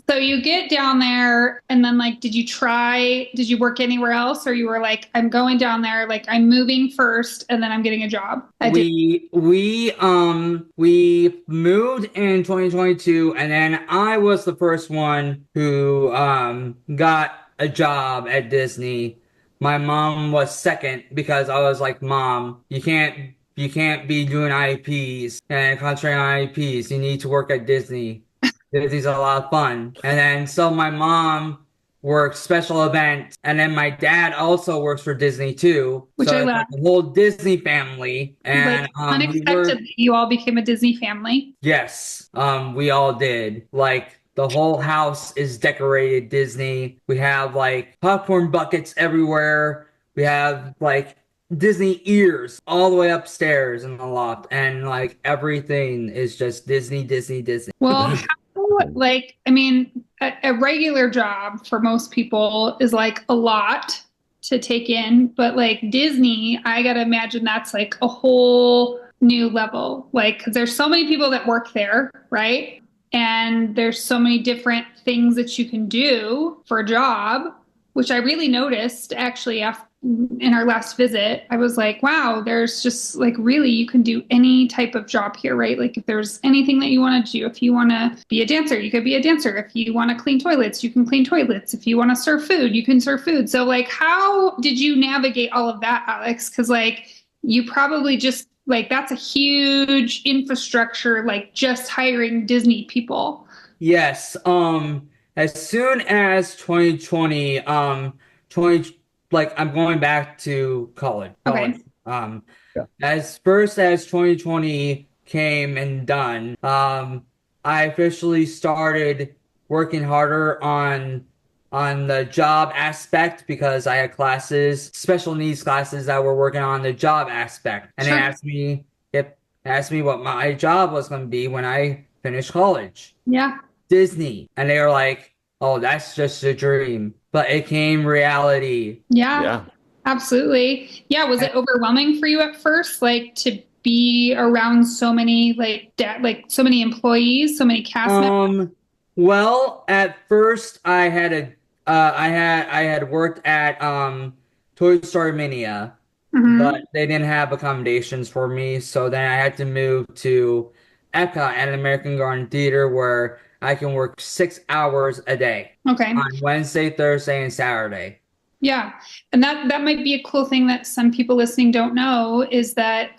So you get down there and then like did you work anywhere else or you were like I'm going down there like I'm moving first and then I'm getting a job? We moved in 2022 and then I was the first one who got a job at Disney. My mom was second because I was like, Mom, you can't be doing IEPs and concentrating on IEPs. You need to work at Disney. Disney's a lot of fun. And then so my mom works special events, and then my dad also works for Disney too. Which so I it's love. like the whole Disney family. And Like unexpected that you all became a Disney family. Yes, we all did. Like the whole house is decorated Disney. We have like popcorn buckets everywhere. We have like Disney ears all the way upstairs in the loft, and like everything is just Disney, Disney, Disney. Well, a regular job for most people is like a lot to take in, but like Disney, I gotta imagine that's like a whole new level. Like, 'cause there's so many people that work there, right? And there's so many different things that you can do for a job, which I really noticed actually in our last visit. I was like, wow, there's just like really you can do any type of job here, right? Like if there's anything that you want to do, if you want to be a dancer, you could be a dancer. If you want to clean toilets, you can clean toilets. If you want to serve food, you can serve food. So like how did you navigate all of that, Alex? Because like you probably just like that's a huge infrastructure, like just hiring Disney people. Yes. As soon as 2020, 20 like I'm going back to college. Okay. Yeah. As first as 2020 came and done, I officially started working harder on the job aspect because I had classes, special needs classes that were working on the job aspect. And Sure. they asked me what my job was going to be when I finished college. Yeah. Disney. And they were like, "Oh, that's just a dream." But it came reality. Yeah. Yeah. Absolutely. Yeah. Was it overwhelming for you at first, like to be around so many like so many employees, so many cast members? Well, at first I had worked at Toy Story Mania, Mhm. but they didn't have accommodations for me, so then I had to move to Epcot at American Garden Theater where I can work 6 hours a day Okay. on Wednesday, Thursday, and Saturday. Yeah. And that might be a cool thing that some people listening don't know is that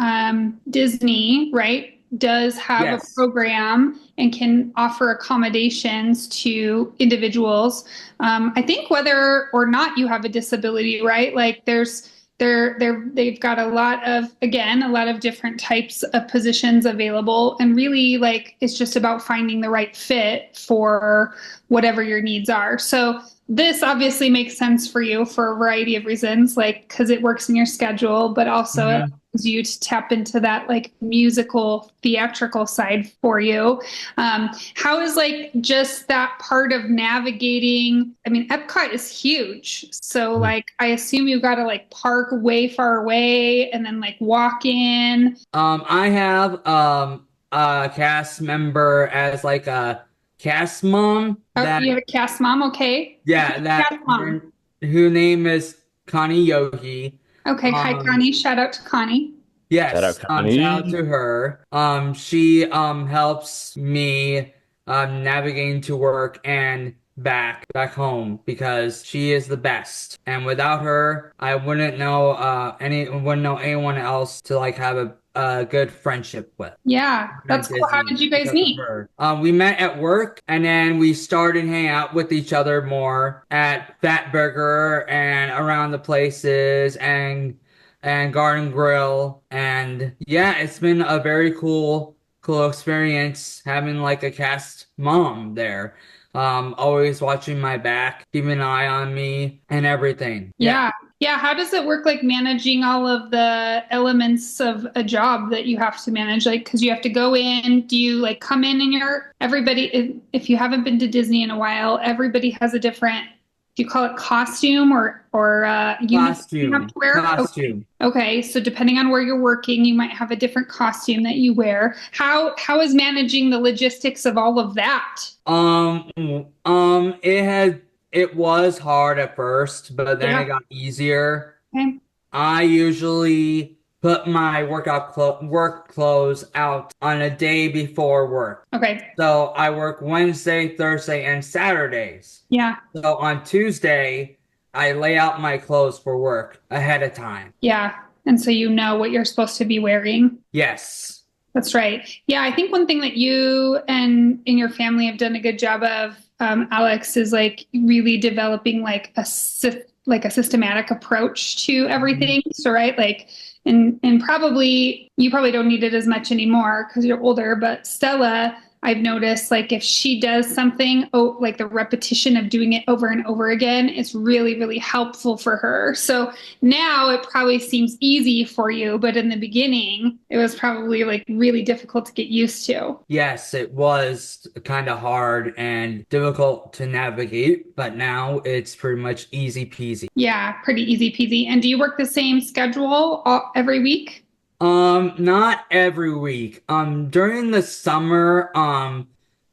Disney, right, does have a Yes. program and can offer accommodations to individuals. I think whether or not you have a disability, right? Like they've got a lot of different types of positions available, and really like it's just about finding the right fit for whatever your needs are. So this obviously makes sense for you for a variety of reasons, like because it works in your schedule, but also it Mhm. allows you to tap into that like musical theatrical side for you. How is like just that part of navigating? I mean, Epcot is huge, so like I assume you've got to like park way far away and then like walk in. I have a cast member as like a cast mom Oh, that you have a cast mom, okay? yeah that Cast mom. her name is Connie Yogi. Okay, hi Um Connie. Shout out to Connie. Shout out yes, shout out Connie. to her. She helps me navigating to work and back home because she is the best. And without her, I wouldn't know anyone else to like have a good friendship with Yeah, at that's cool. How Disney did you guys because of meet? her. We met at work and then we started hanging out with each other more at Fat Burger and around the places and Garden Grill. And yeah, it's been a very cool experience having like a cast mom there. Always watching my back, keeping an eye on me and everything. Yeah. Yeah. Yeah. How does it work like managing all of the elements of a job that you have to manage? Like, because you have to go in, do you like come in and if you haven't been to Disney in a while, everybody has a different, do you call it costume or uniform you have Costume. to wear? Okay. Costume. Okay. So depending on where you're working, you might have a different costume that you wear. How is managing the logistics of all of that? It was hard at first, but then Yeah. it got easier. Okay. I usually put my work clothes out on a day before work. Okay. So I work Wednesday, Thursday, and Saturdays. Yeah. So on Tuesday, I lay out my clothes for work ahead of time. Yeah. And so you know what you're supposed to be wearing. Yes. That's right. Yeah, I think one thing that you and in your family have done a good job of, Alex, is like really developing like like a systematic approach to everything. So right, like and probably you probably don't need it as much anymore because you're older. But Stella, I've noticed like if she does something, like the repetition of doing it over and over again is really, really helpful for her. So now it probably seems easy for you, but in the beginning, it was probably like really difficult to get used to. Yes, it was kind of hard and difficult to navigate, but now it's pretty much easy peasy. Yeah, pretty easy peasy. And do you work the same schedule every week? Not every week. During the summer,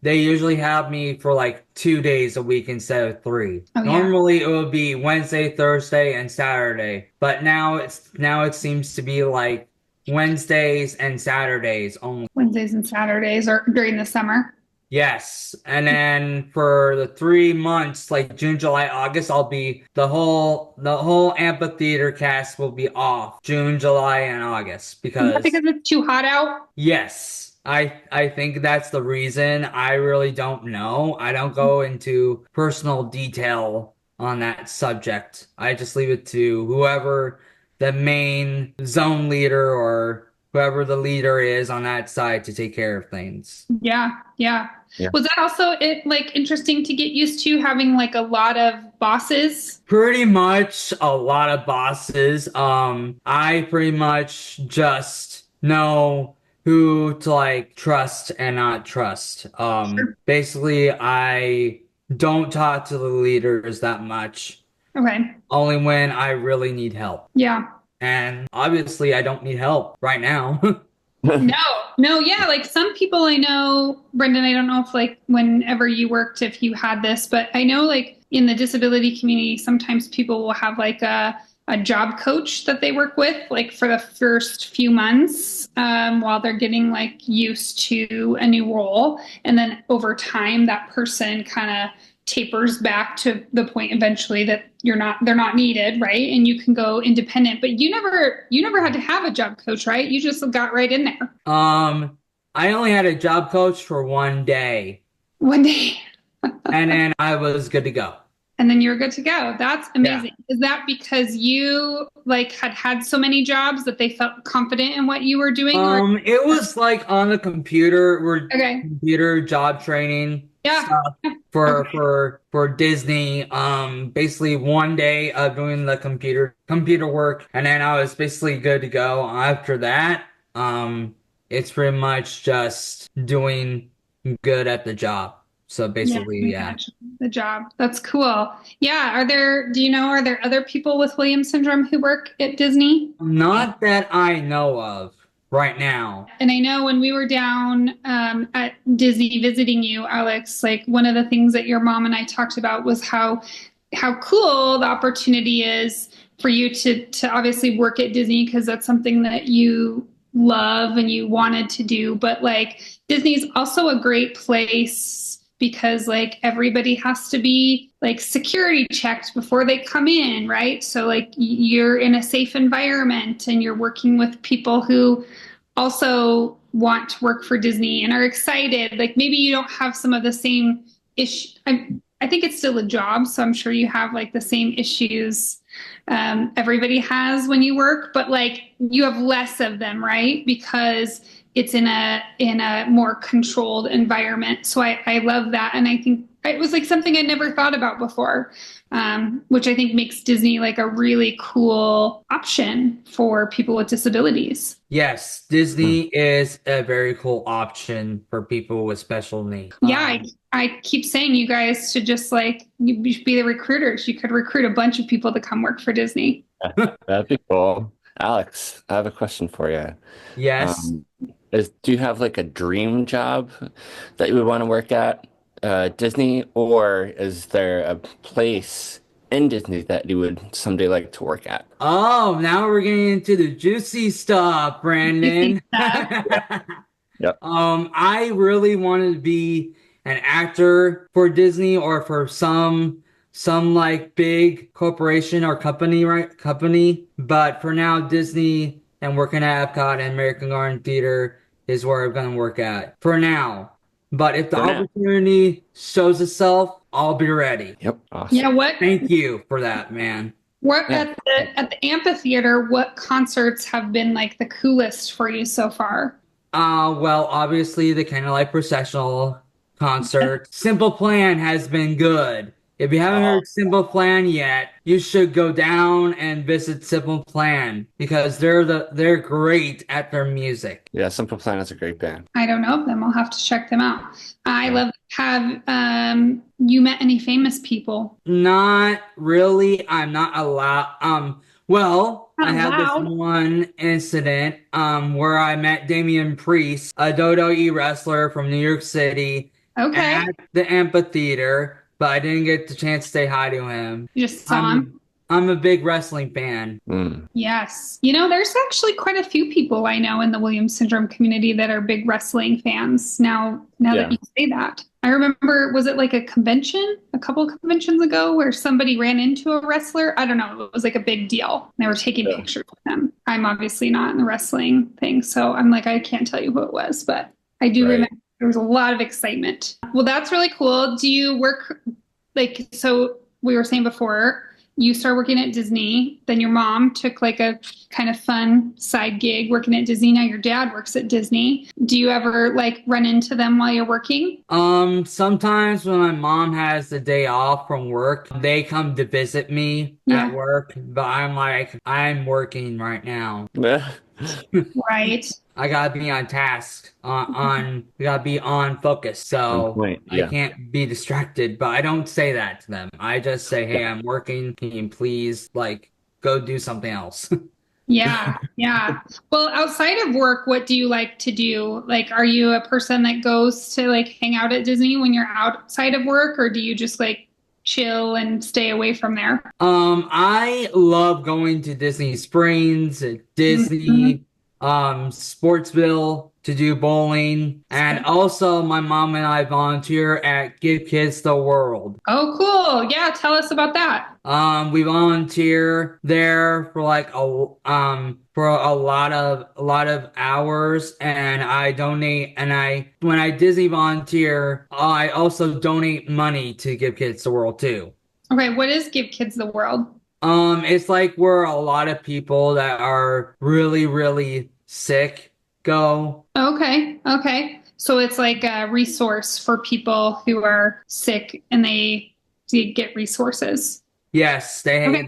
they usually have me for like 2 days a week instead of three. Oh, yeah. Normally it would be Wednesday, Thursday, and Saturday, but now it seems to be like Wednesdays and Saturdays only. Wednesdays and Saturdays or during the summer? Yes. And then for the 3 months, like June, July, August, I'll be the whole amphitheater cast will be off June, July, and August Is that because because it's too hot out? yes, I think that's the reason. I really don't know. I don't go into personal detail on that subject. I just leave it to whoever the main zone leader or whoever the leader is on that side to take care of things. Yeah, yeah. Yeah. Was that also interesting to get used to having like a lot of bosses? Pretty much a lot of bosses. I pretty much just know who to like trust and not trust. Basically, I don't talk to the leaders that much, Okay. only when I really need help. Yeah. And obviously, I don't need help right now. No, yeah. Like some people I know, Brendan, I don't know if like whenever you worked, if you had this, but I know like in the disability community, sometimes people will have like a job coach that they work with, like for the first few months, while they're getting like used to a new role. And then over time, that person kind of tapers back to the point eventually that they're not needed, right? And you can go independent. But you never had to have a job coach, right? You just got right in there. I only had a job coach for 1 day, One day. and then I was good to go. And then you're good to go. That's amazing. Is that because you like had so many jobs that they felt confident in what you were doing? It was like on the computer, we're Okay. computer job training Yeah. stuff for Disney. Basically 1 day of doing the computer work, and then I was basically good to go. After that, it's pretty much just doing good at the job. So basically, yeah. Gotcha. The job. That's cool. Yeah. Are there other people with Williams syndrome who work at Disney? Not that I know of right now. And I know when we were down at Disney visiting you, Alex, like one of the things that your mom and I talked about was how cool the opportunity is for you to obviously work at Disney because that's something that you love and you wanted to do. But like Disney's also a great place because like everybody has to be like security checked before they come in, right? So like you're in a safe environment and you're working with people who also want to work for Disney and are excited. Like maybe you don't have some of the same issue. I think it's still a job, so I'm sure you have like the same issues everybody has when you work, but like you have less of them, right? Because it's in a more controlled environment. So I love that, and I think it was like something I never thought about before, which I think makes Disney like a really cool option for people with disabilities. Yes, Disney is a very cool option for people with special needs. Yeah, I keep saying you guys should just like you should be the recruiters. You could recruit a bunch of people to come work for Disney. That'd be cool. Alex, I have a question for you. Yes. Do you have like a dream job that you would want to work at Disney, or is there a place in Disney that you would someday like to work at? Oh, now we're getting into the juicy stuff, Brandon. Yep. I really wanted to be an actor for Disney or for some like big corporation or company, right? Company. But for now, Disney and working at Epcot and American Garden Theater is where I'm gonna work at for now. But if the opportunity shows itself, I'll be ready. Yep. Awesome. Yeah, Thank you for that, man. What at the amphitheater, what concerts have been like the coolest for you so far? Well, obviously the Candlelight Processional concert. Simple Plan has been good. If you haven't heard Simple Plan yet, you should go down and visit Simple Plan because they're great at their music. Yeah, Simple Plan is a great band. I don't know of them. I'll have to check them out. I love. Have you met any famous people? Not really. I'm not allowed. Well, Not I had allowed. this one incident where I met Damian Priest, a WWE wrestler from New York City, Okay, at the amphitheater, but I didn't get the chance to say hi to him. you just saw him. I'm a big wrestling fan. Mm. Yes. You know, there's actually quite a few people I know in the Williams syndrome community that are big wrestling fans. Now that Yeah. you say that. I remember, was it like a convention, a couple conventions ago, where somebody ran into a wrestler? I don't know. It was like a big deal. They were taking Yeah. pictures with them. I'm obviously not in the wrestling thing, so I'm like, I can't tell you who it was, but I do Right. remember there was a lot of excitement. Well, that's really cool. Do you work like, so we were saying before, you started working at Disney, then your mom took like a kind of fun side gig working at Disney. Now your dad works at Disney. Do you ever like run into them while you're working? Sometimes when my mom has the day off from work, they come to visit me Yeah. at work, but I'm like, I'm working right now. Yeah. Right. I gotta be on task, we gotta be on focus, so On point, I yeah. can't be distracted. But I don't say that to them. I just say, "Hey, I'm working. Can you please like go do something else?" Yeah. Yeah. Well, outside of work, what do you like to do? Like, are you a person that goes to like hang out at Disney when you're outside of work, or do you just like chill and stay away from there? I love going to Disney Springs, Disney, Sportsville to do bowling, and also my mom and I volunteer at Give Kids the World. Oh, cool. Yeah. Tell us about that. We volunteer there for like for a lot of hours, and I donate, and when I Disney volunteer, I also donate money to Give Kids the World too. Okay. What is Give Kids the World? It's like where a lot of people that are really, really sick go. Okay. Okay. So it's like a resource for people who are sick and they get resources. Yes, Okay.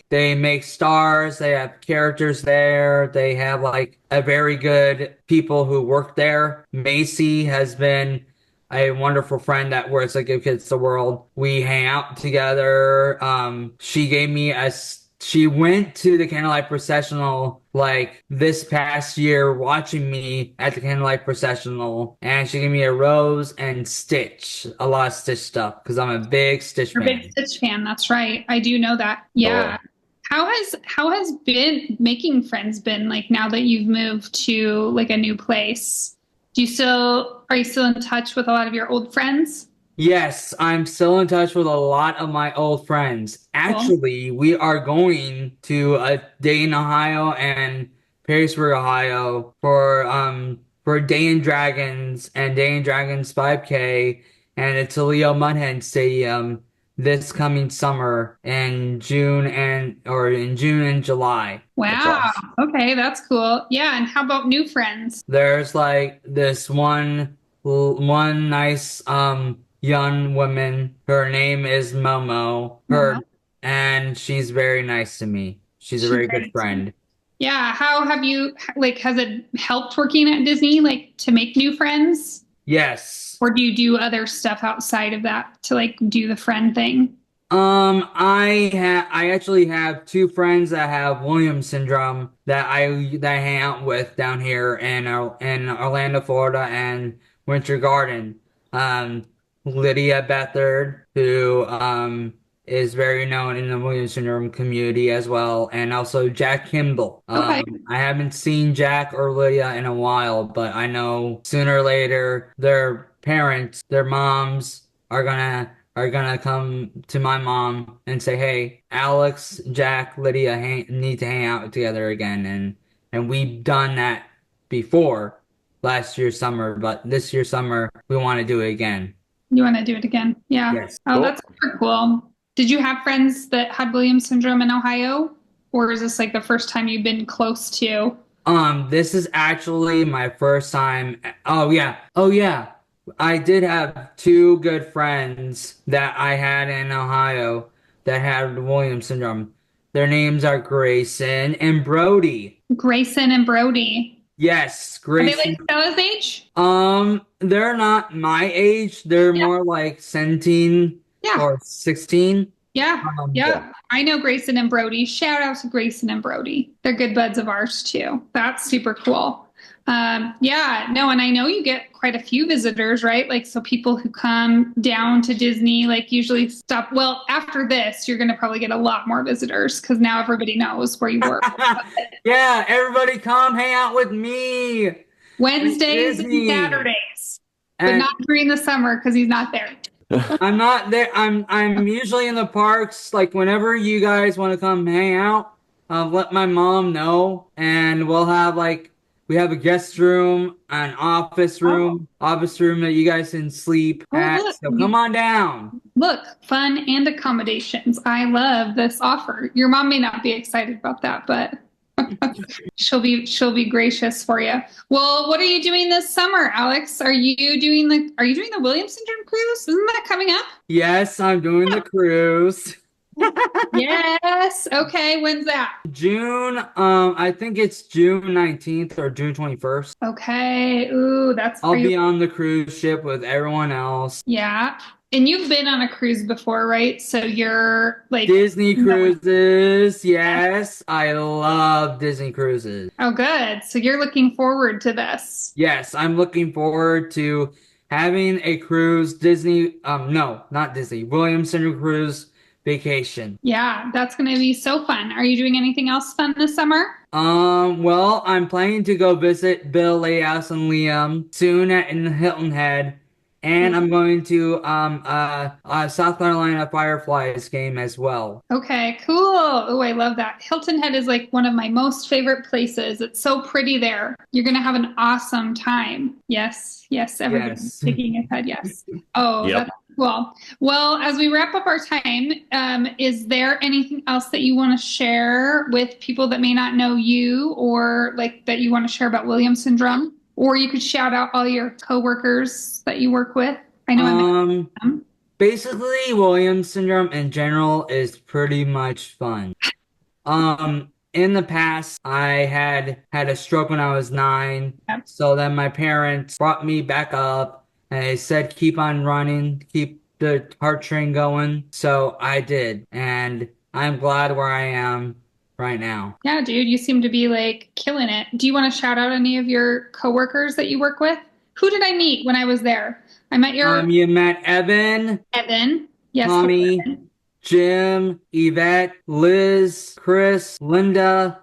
they make stars, they have characters there, they have like a very good people who work there. Macy has been a wonderful friend that works at Give Kids the World. We hang out together. She gave me she went to the Candlelight Processional like this past year watching me at the Candlelight Processional, and she gave me a rose and Stitch, a lot of Stitch stuff because I'm a big Stitch You're a fan. big Stitch fan. That's right. I do know that. Yeah. Cool. How has been making friends been like now that you've moved to like a new place? Are you still in touch with a lot of your old friends? Yes, I'm still in touch with a lot of my old friends. Actually, we are going to a day in Ohio and Perrysburg, Ohio for Day in Dragons and Day in Dragons 5K and it's a Leo Mudhen Stadium this coming summer in June and July. That's Wow. awesome. Okay, that's cool. Yeah, and how about new friends? There's like this one nice young woman. Her name is Momo. And she's very nice to me. She's a very good friend. Yeah, how have you like has it helped working at Disney like to make new friends? Yes. Or do you do other stuff outside of that to like do the friend thing? I actually have two friends that have Williams syndrome that I hang out with down here in Orlando, Florida, and Winter Garden. Lydia Bethard, who is very known in the Williams syndrome community as well, and also Jack Kimball. Okay. I haven't seen Jack or Lydia in a while, but I know sooner or later their parents, their moms are gonna come to my mom and say, "Hey, Alex, Jack, Lydia need to hang out together again." And we've done that before last year's summer, but this year's summer we want to do it again. You want to do it again? Yeah. Yes. Oh, Cool. that's super cool. Did you have friends that had Williams syndrome in Ohio? Or is this like the first time you've been close to? This is actually my first time. Oh yeah. I did have two good friends that I had in Ohio that had Williams syndrome. Their names are Grayson and Brody. Grayson and Brody. Yes, Are they Grayson. like Stella's age? They're not my age. They're more like 17 Yeah. or 16. Yeah. Yeah. I know Grayson and Brody. Shout out to Grayson and Brody. They're good buds of ours too. That's super cool. Yeah, no, and I know you get quite a few visitors, right? Like, so people who come down to Disney, like, usually stop. Well, after this, you're going to probably get a lot more visitors because now everybody knows where you work. Yeah, everybody come hang out with me. Wednesdays and Disney. Saturdays, but And not during the summer because he's not there. I'm not there. I'm usually in the parks. Like whenever you guys want to come hang out, let my mom know, and we'll have like we have a guest room, an office room that you guys can sleep Oh, at. look, So come on down. look, fun and accommodations. I love this offer. Your mom may not be excited about that, but she'll be gracious for you. Well, what are you doing this summer, Alex? Are you doing the Williams Syndrome cruise? Isn't that coming up? Yes, I'm doing the cruise. Yes. Okay. When's that? June, I think it's June 19th or June 21st. Okay. Ooh, that's I'll are you? be on the cruise ship with everyone else. Yeah. And you've been on a cruise before, right? So you're like Disney cruises, yes. I love Disney cruises. Oh, good. So you're looking forward to this. Yes, I'm looking forward to having a cruise, Disney, no, not Disney, Williamson Cruise vacation. Yeah, that's going to be so fun. Are you doing anything else fun this summer? Well, I'm planning to go visit Bill, Lady Alice, and Liam soon in Hilton Head. And I'm going to South Carolina Fireflies game as well. Okay, cool. Oh, I love that. Hilton Head is like one of my most favorite places. It's so pretty there. You're going to have an awesome time. Yes, everybody's Yes. shaking his head. Yes. Oh, Yep. that's cool. Well, as we wrap up our time, is there anything else that you want to share with people that may not know you or like that you want to share about Williams syndrome? Or you could shout out all your coworkers that you work with. I know I met them. Basically, Williams syndrome in general is pretty much fun. In the past, I had a stroke when I was 9. Yep. So then my parents brought me back up and they said, keep on running, keep the heart train going. So I did. And I'm glad where I am right now. Yeah, dude, you seem to be like killing it. Do you want to shout out any of your coworkers that you work with? Who did I meet when I was there? I met your You met Evan, Evan. Yes, Tommy, Evan. Jim, Yvette, Liz, Chris, Linda,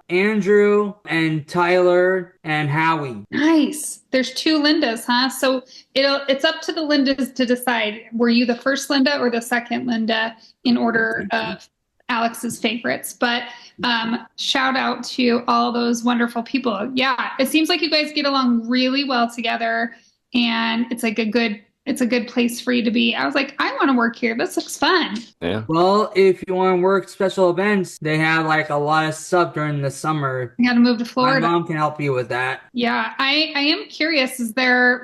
Andrew, and Tyler, and Howie. Nice. There's 2 Lindas, huh? So it's up to the Lindas to decide. Were you the first Linda or the second Linda in order of Alex's favorites? But shout out to all those wonderful people. Yeah, it seems like you guys get along really well together, and it's like a good place for you to be. I was like, I want to work here. This looks fun. Yeah. Well, if you want to work special events, they have like a lot of stuff during the summer. I got to move to My Florida. mom can help you with that. Yeah, I am curious.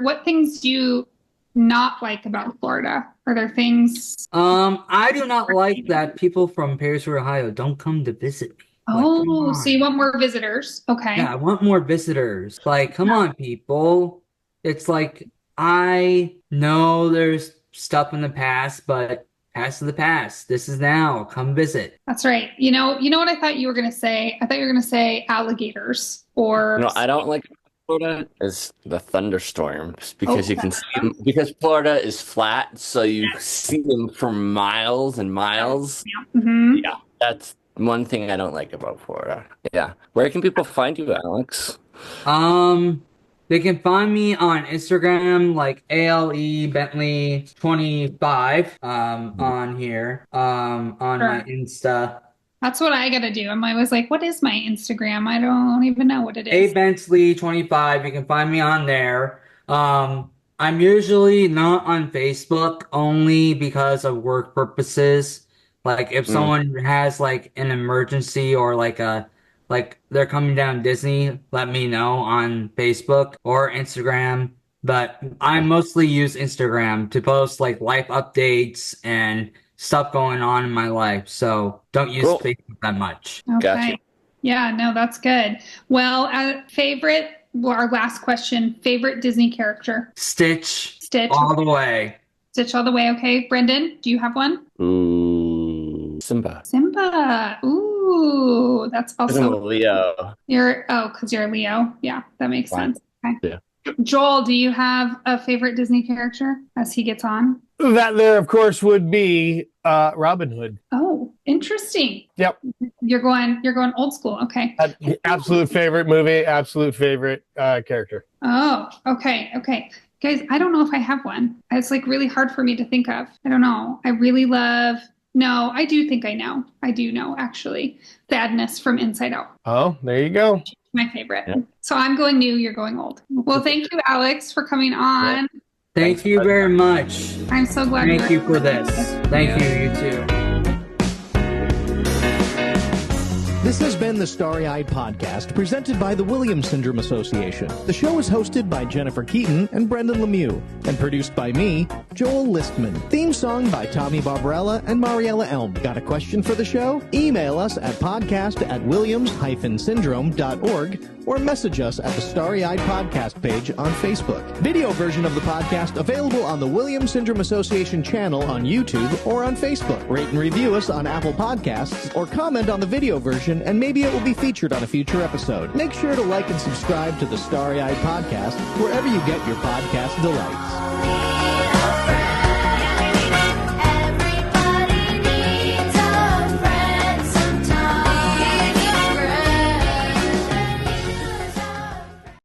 What things do you not like about Florida? Are there things? I do not like that people from Perrysburg, Ohio don't come to visit me. Like, come Oh, on. so you want more visitors? Okay. Yeah, I want more visitors. Like, come on, people. It's like, I know there's stuff in the past, but past is the past. This is now. Come visit. That's right. You know what I thought you were going to say? I thought you were going to say alligators or No, I don't like Florida is the thunderstorms because Oh, you can see them because Florida is flat, so you see them for miles and miles. Mhm. Yeah, that's one thing I don't like about Florida. Yeah. Where can people find you, Alex? They can find me on Instagram, like ALE Bentley 25, on here, on my Insta. That's what I got to do. I'm always like, what is my Instagram? I don't even know what it A is. Bentley 25. You can find me on there. I'm usually not on Facebook only because of work purposes. Like if someone has like an emergency or like they're coming down Disney, let me know on Facebook or Instagram. But I mostly use Instagram to post like life updates and stuff going on in my life. So don't use Cool. Facebook that much. Okay. Gotcha. Yeah, no, that's good. Well, our last question, favorite Disney character? Stitch Stitch. all the way. Stitch all the way. Okay. Brendan, do you have one? Ooh, Simba. Simba. Ooh, Oh, that's I'm a also Leo. because you're a Leo. Yeah, that makes Right. sense. Okay. Yeah. Joel, do you have a favorite Disney character as he gets on? That there, of course, would be Robin Hood. Oh, interesting. Yep. You're going old school. Okay. Absolute favorite movie, absolute favorite character. Oh, okay. Okay. Guys, I don't know if I have one. It's like really hard for me to think of. I don't know. I really love, no, I do think I know. I do know, actually. Sadness from Inside Out. Oh, there you go. My favorite. Yeah. So I'm going new, you're going old. Well, thank you, Alex, for coming on. Thank you very much. I'm so glad Thank you for this. Thank Yeah. you, you too. This has been the Starry-Eyed Podcast, presented by the Williams Syndrome Association. The show is hosted by Jennifer Keaton and Brendan Lemieux, and produced by me, Joel Listman. Theme song by Tommy Barbarella and Mariella Elm. Got a question for the show? Email us at podcast@williams-syndrome.org or message us at the Starry-Eyed Podcast page on Facebook. Video version of the podcast available on the Williams Syndrome Association channel on YouTube or on Facebook. Rate and review us on Apple Podcasts or comment on the video version, and maybe it will be featured on a future episode. Make sure to like and subscribe to the Starry-Eyed Podcast wherever you get your podcast delights.